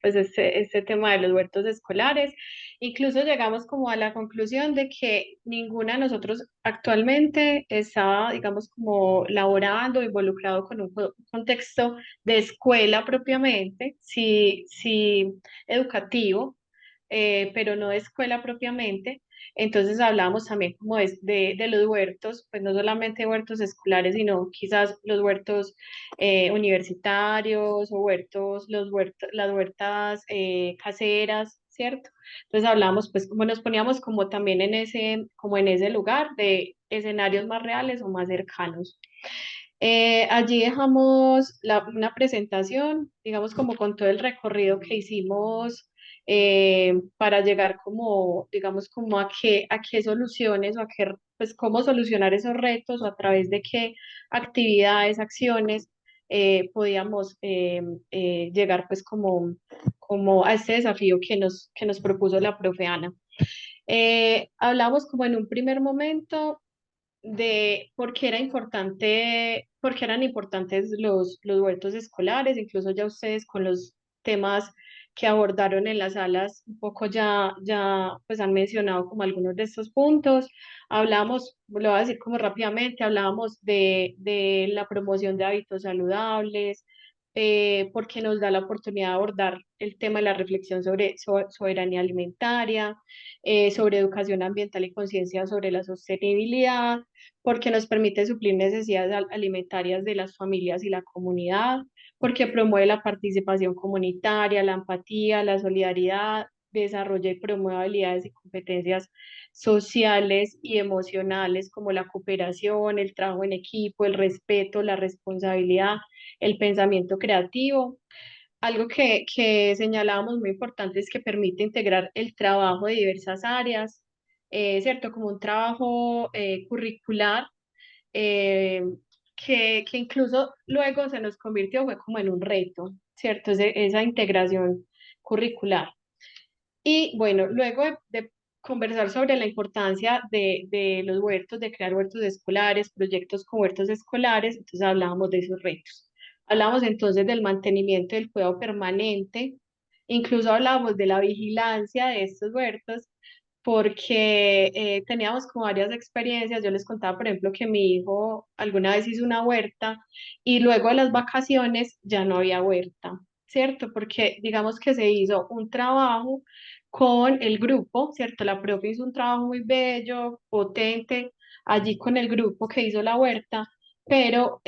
pues este tema de los huertos escolares. Incluso llegamos como a la conclusión de que ninguna de nosotros actualmente estaba, digamos, como laborando, involucrado con un contexto de escuela propiamente, sí, sí educativo, pero no de escuela propiamente. Entonces hablábamos también como de los huertos, pues no solamente huertos escolares, sino quizás los huertos universitarios o las huertas caseras, ¿cierto? Entonces hablamos, pues como nos poníamos como también como en ese lugar de escenarios más reales o más cercanos. Allí dejamos una presentación, digamos, como con todo el recorrido que hicimos para llegar como, digamos, como a qué soluciones o a qué, pues, cómo solucionar esos retos o a través de qué actividades, acciones podíamos llegar pues como a este desafío que nos propuso la profe Ana. Hablamos como en un primer momento de por qué era importante, por qué eran importantes los huertos escolares, incluso ya ustedes con los temas que abordaron en las salas, un poco ya pues han mencionado como algunos de estos puntos. Hablábamos, lo voy a decir como rápidamente, hablábamos de la promoción de hábitos saludables, porque nos da la oportunidad de abordar el tema de la reflexión sobre soberanía alimentaria, sobre educación ambiental y conciencia sobre la sostenibilidad, porque nos permite suplir necesidades alimentarias de las familias y la comunidad, porque promueve la participación comunitaria, la empatía, la solidaridad, desarrolla y promueve habilidades y competencias sociales y emocionales como la cooperación, el trabajo en equipo, el respeto, la responsabilidad, el pensamiento creativo. Algo que señalábamos muy importante es que permite integrar el trabajo de diversas áreas, ¿cierto? Como un trabajo curricular eh, que incluso luego se nos convirtió, fue como en un reto, ¿cierto? Esa integración curricular. Y bueno, luego de conversar sobre la importancia de los huertos, de crear huertos escolares, proyectos con huertos escolares, entonces hablábamos de esos retos. Hablamos entonces del mantenimiento del cuidado permanente, incluso hablábamos de la vigilancia de estos huertos, porque teníamos como varias experiencias. Yo les contaba, por ejemplo, que mi hijo alguna vez hizo una huerta y luego de las vacaciones ya no había huerta, ¿cierto? Porque digamos que se hizo un trabajo con el grupo, ¿cierto? La profe hizo un trabajo muy bello, potente, allí con el grupo que hizo la huerta, pero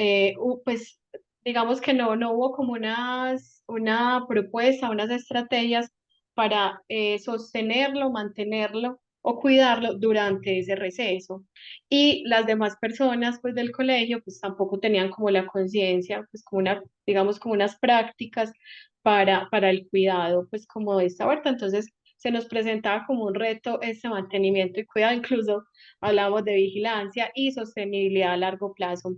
pues digamos que no hubo como una propuesta, unas estrategias para sostenerlo, mantenerlo o cuidarlo durante ese receso. Y las demás personas pues del colegio pues tampoco tenían como la conciencia, pues como digamos como unas prácticas para el cuidado pues como de esta huerta. Entonces se nos presentaba como un reto este mantenimiento y cuidado, incluso hablamos de vigilancia y sostenibilidad a largo plazo.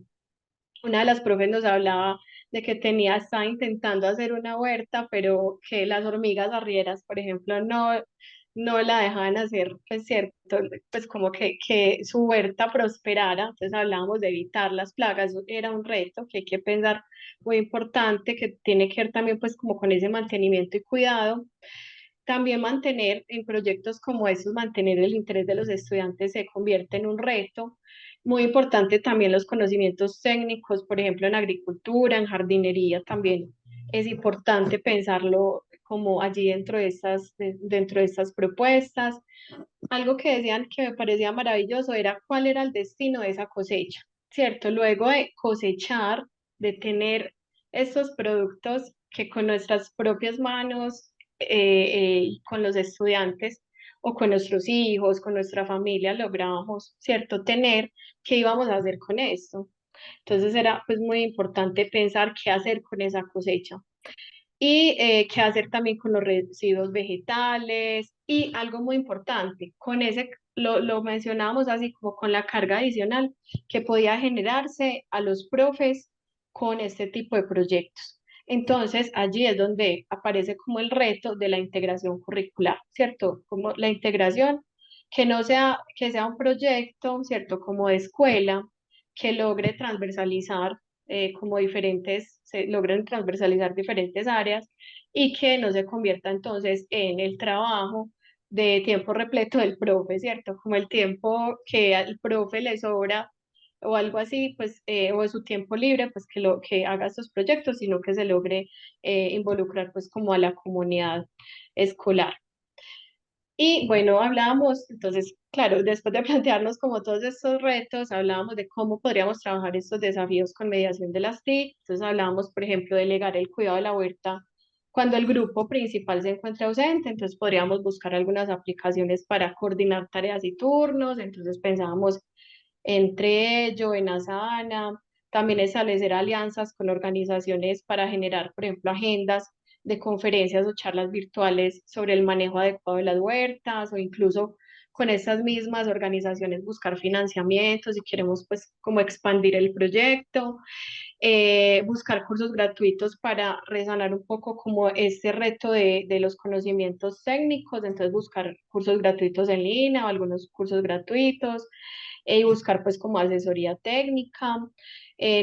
Una de las profes nos hablaba de que estaba intentando hacer una huerta, pero que las hormigas arrieras, por ejemplo, no la dejaban hacer, pues cierto, pues como que su huerta prosperara. Entonces hablábamos de evitar las plagas, era un reto que hay que pensar muy importante, que tiene que ver también pues como con ese mantenimiento y cuidado. También mantener en proyectos como estos, mantener el interés de los estudiantes se convierte en un reto. Muy importante también los conocimientos técnicos, por ejemplo, en agricultura, en jardinería también es importante pensarlo como allí dentro de estas propuestas. Algo que decían que me parecía maravilloso era cuál era el destino de esa cosecha, ¿cierto? Luego de cosechar, de tener estos productos que con nuestras propias manos, con los estudiantes o con nuestros hijos, con nuestra familia, logramos, ¿cierto? Tener, ¿qué íbamos a hacer con esto? Entonces era pues muy importante pensar qué hacer con esa cosecha y qué hacer también con los residuos vegetales y algo muy importante, con ese, lo mencionábamos así como con la carga adicional que podía generarse a los profes con este tipo de proyectos. Entonces, allí es donde aparece como el reto de la integración curricular, ¿cierto? Como la integración que no sea, que sea un proyecto, ¿cierto? Como de escuela, que logre transversalizar como diferentes, se logren transversalizar diferentes áreas y que no se convierta entonces en el trabajo de tiempo repleto del profe, ¿cierto? Como el tiempo que al profe le sobra o algo así, pues, o de su tiempo libre, pues que haga estos proyectos, sino que se logre involucrar pues como a la comunidad escolar. Y bueno, hablábamos, entonces, claro, después de plantearnos como todos estos retos, hablábamos de cómo podríamos trabajar estos desafíos con mediación de las TIC. Entonces hablábamos, por ejemplo, de delegar el cuidado de la huerta cuando el grupo principal se encuentra ausente. Entonces podríamos buscar algunas aplicaciones para coordinar tareas y turnos. Entonces pensábamos entre ello, en Asana, también establecer alianzas con organizaciones para generar, por ejemplo, agendas de conferencias o charlas virtuales sobre el manejo adecuado de las huertas, o incluso con estas mismas organizaciones buscar financiamiento si queremos pues como expandir el proyecto, buscar cursos gratuitos para resanar un poco como este reto de los conocimientos técnicos, entonces buscar cursos gratuitos en línea o algunos cursos gratuitos, y buscar pues como asesoría técnica.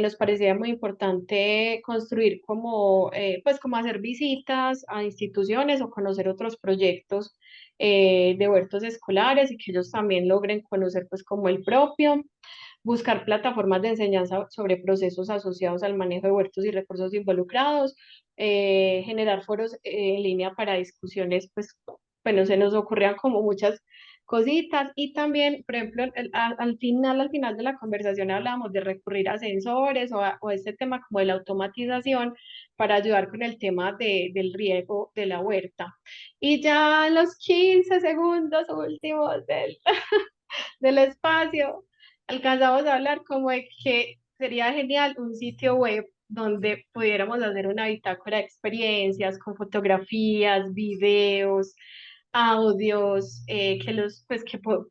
Nos parecía muy importante construir como, pues como hacer visitas a instituciones o conocer otros proyectos de huertos escolares y que ellos también logren conocer pues como el propio, buscar plataformas de enseñanza sobre procesos asociados al manejo de huertos y recursos involucrados, generar foros en línea para discusiones, pues, bueno, se nos ocurrían como muchas cositas y también, por ejemplo, al final de la conversación hablábamos de recurrir a sensores o este tema como de la automatización para ayudar con el tema del riego de la huerta. Y ya en los 15 segundos últimos del espacio, alcanzamos a hablar como de que sería genial un sitio web donde pudiéramos hacer una bitácora de experiencias con fotografías, videos, audios, que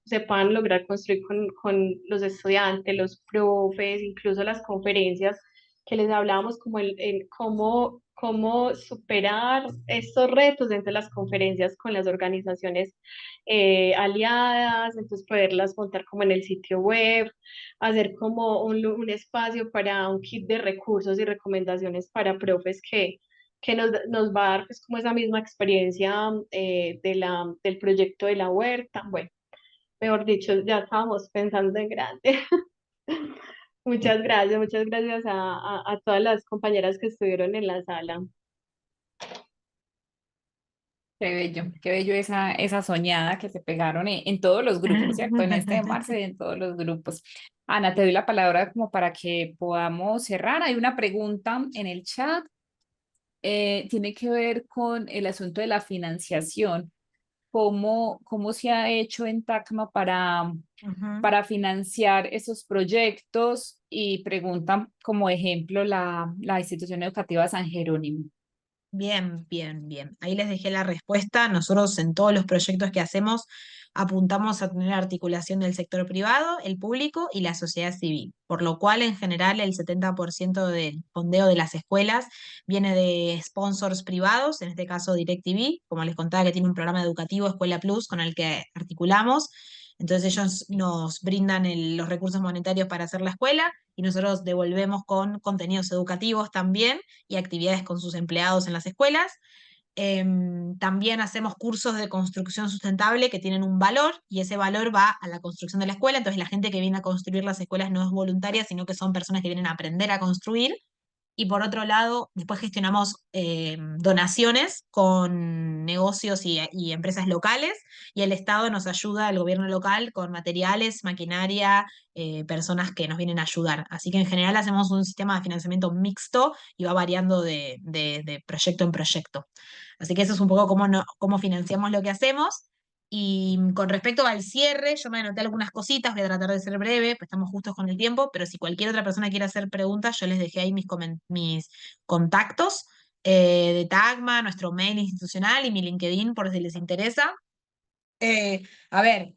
se puedan lograr construir con los estudiantes, los profes, incluso las conferencias que les hablábamos como cómo superar estos retos dentro de las conferencias con las organizaciones aliadas, entonces poderlas montar como en el sitio web, hacer como un espacio para un kit de recursos y recomendaciones para profes que nos va a dar pues como esa misma experiencia del proyecto de la huerta. Bueno, mejor dicho, ya estábamos pensando en grande. Muchas gracias a todas las compañeras que estuvieron en la sala. Qué bello esa soñada que se pegaron en todos los grupos, ¿cierto? En este de marzo y en todos los grupos. Ana, te doy la palabra como para que podamos cerrar. Hay una pregunta en el chat, tiene que ver con el asunto de la financiación. ¿Cómo se ha hecho en TACMA Ujú. para financiar esos proyectos? Y preguntan como ejemplo la institución educativa San Jerónimo. Bien, bien, bien. Ahí les dejé la respuesta. Nosotros en todos los proyectos que hacemos apuntamos a tener articulación del sector privado, el público y la sociedad civil, por lo cual en general el 70% del fondeo de las escuelas viene de sponsors privados, en este caso DirecTV, como les contaba que tiene un programa educativo Escuela Plus con el que articulamos. Entonces ellos nos brindan los recursos monetarios para hacer la escuela y nosotros devolvemos con contenidos educativos también y actividades con sus empleados en las escuelas. También hacemos cursos de construcción sustentable que tienen un valor y ese valor va a la construcción de la escuela. Entonces la gente que viene a construir las escuelas no es voluntaria, sino que son personas que vienen a aprender a construir. Y por otro lado, después gestionamos donaciones con negocios y empresas locales y el Estado nos ayuda, el gobierno local, con materiales, maquinaria, personas que nos vienen a ayudar. Así que en general hacemos un sistema de financiamiento mixto y va variando de proyecto en proyecto. Así que eso es un poco cómo financiamos lo que hacemos. Y con respecto al cierre, yo me anoté algunas cositas, voy a tratar de ser breve, pues estamos justos con el tiempo, pero si cualquier otra persona quiere hacer preguntas, yo les dejé ahí mis contactos de Tagma, nuestro mail institucional y mi LinkedIn por si les interesa. A ver,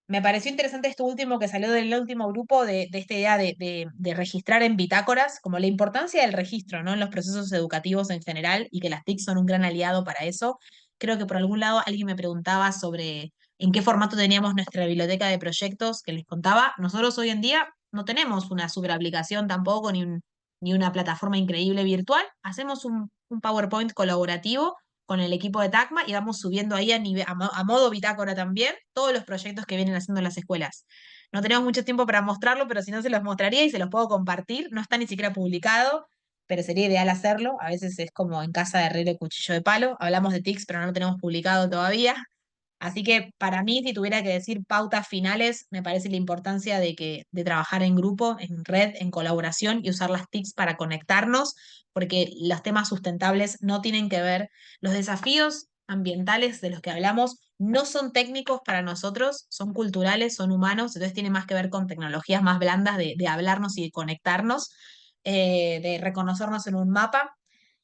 me pareció interesante esto último que salió del último grupo de esta idea de registrar en bitácoras, como la importancia del registro, ¿no? En los procesos educativos en general y que las TIC son un gran aliado para eso. Creo que por algún lado alguien me preguntaba sobre en qué formato teníamos nuestra biblioteca de proyectos que les contaba. Nosotros hoy en día no tenemos una super aplicación tampoco, ni una plataforma increíble virtual. Hacemos un PowerPoint colaborativo con el equipo de Tacma y vamos subiendo ahí a modo bitácora también todos los proyectos que vienen haciendo las escuelas. No tenemos mucho tiempo para mostrarlo, pero si no se los mostraría y se los puedo compartir. No está ni siquiera publicado, pero sería ideal hacerlo. A veces es como en casa de herrero y cuchillo de palo. Hablamos de TICs, pero no lo tenemos publicado todavía. Así que para mí, si tuviera que decir pautas finales, me parece la importancia de trabajar en grupo, en red, en colaboración y usar las TICs para conectarnos, porque los temas sustentables no tienen que ver, los desafíos ambientales de los que hablamos no son técnicos para nosotros, son culturales, son humanos, entonces tiene más que ver con tecnologías más blandas de hablarnos y de conectarnos, de reconocernos en un mapa.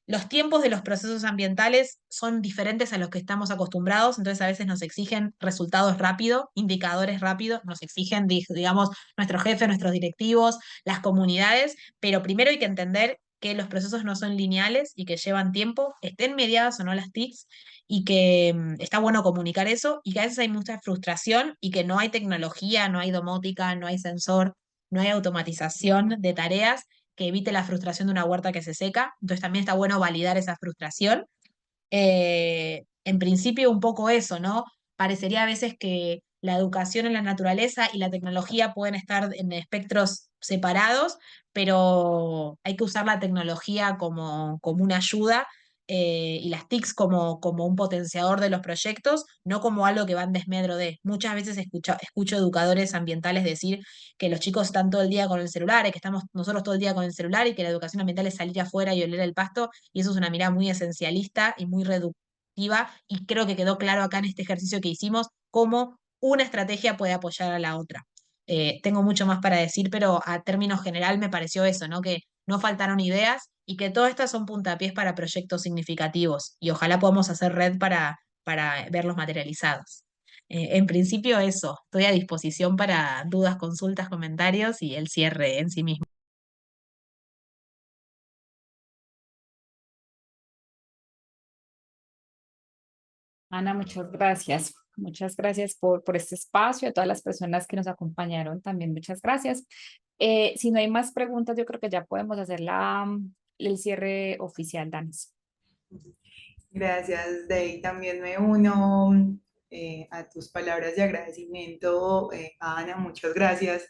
Los tiempos de los procesos ambientales son diferentes a los que estamos acostumbrados, entonces a veces nos exigen resultados rápidos, indicadores rápidos, nos exigen, digamos, nuestros jefes, nuestros directivos, las comunidades, pero primero hay que entender que los procesos no son lineales y que llevan tiempo, estén mediadas o no las TICs, y que está bueno comunicar eso, y que a veces hay mucha frustración y que no hay tecnología, no hay domótica, no hay sensor, no hay automatización de tareas que evite la frustración de una huerta que se seca. Entonces también está bueno validar esa frustración. En principio un poco eso, ¿no? Parecería a veces que la educación en la naturaleza y la tecnología pueden estar en espectros separados, pero hay que usar la tecnología como una ayuda, y las TICs como un potenciador de los proyectos, no como algo que va en desmedro de. Muchas veces escucho educadores ambientales decir que los chicos están todo el día con el celular, y que estamos nosotros todo el día con el celular, y que la educación ambiental es salir afuera y oler el pasto, y eso es una mirada muy esencialista y muy reductiva, y creo que quedó claro acá en este ejercicio que hicimos cómo una estrategia puede apoyar a la otra. Tengo mucho más para decir, pero a término general me pareció eso, ¿no? Que no faltaron ideas y que todas estas son puntapiés para proyectos significativos, y ojalá podamos hacer red para verlos materializados. En principio eso, estoy a disposición para dudas, consultas, comentarios y el cierre en sí mismo. Ana, muchas gracias. Muchas gracias por este espacio, a todas las personas que nos acompañaron también, muchas gracias. Si no hay más preguntas, yo creo que ya podemos hacer el cierre oficial, Danis. Gracias, Dey. También me uno a tus palabras de agradecimiento, Ana. Muchas gracias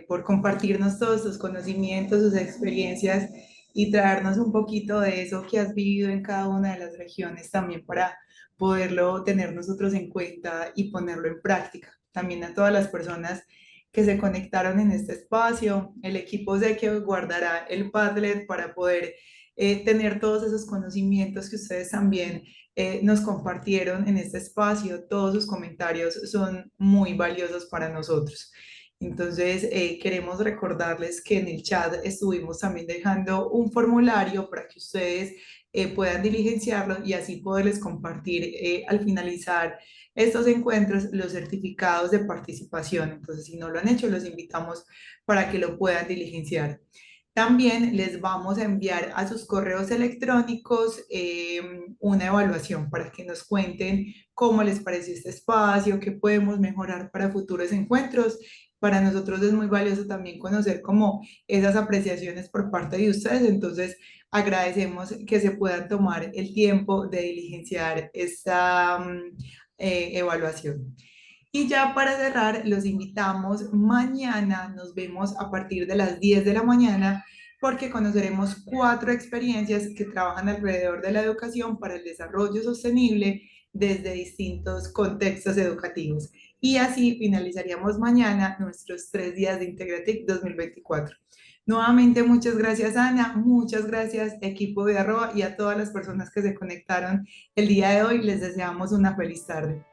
por compartirnos todos tus conocimientos, tus experiencias y traernos un poquito de eso que has vivido en cada una de las regiones también para poderlo tener nosotros en cuenta y ponerlo en práctica. También a todas las personas que se conectaron en este espacio. El equipo sé que guardará el Padlet para poder tener todos esos conocimientos que ustedes también nos compartieron en este espacio. Todos sus comentarios son muy valiosos para nosotros. Entonces, queremos recordarles que en el chat estuvimos también dejando un formulario para que ustedes puedan diligenciarlo y así poderles compartir al finalizar estos encuentros los certificados de participación. Entonces, si no lo han hecho, los invitamos para que lo puedan diligenciar. También les vamos a enviar a sus correos electrónicos una evaluación para que nos cuenten cómo les pareció este espacio, qué podemos mejorar para futuros encuentros. Para nosotros es muy valioso también conocer como esas apreciaciones por parte de ustedes, entonces agradecemos que se puedan tomar el tiempo de diligenciar esta evaluación. Y ya para cerrar, los invitamos mañana, nos vemos a partir de las 10 de la mañana, porque conoceremos 4 experiencias que trabajan alrededor de la educación para el desarrollo sostenible desde distintos contextos educativos. Y así finalizaríamos mañana nuestros 3 días de Integratic 2024. Nuevamente, muchas gracias, Ana, muchas gracias, equipo de Arroba, y a todas las personas que se conectaron el día de hoy. Les deseamos una feliz tarde.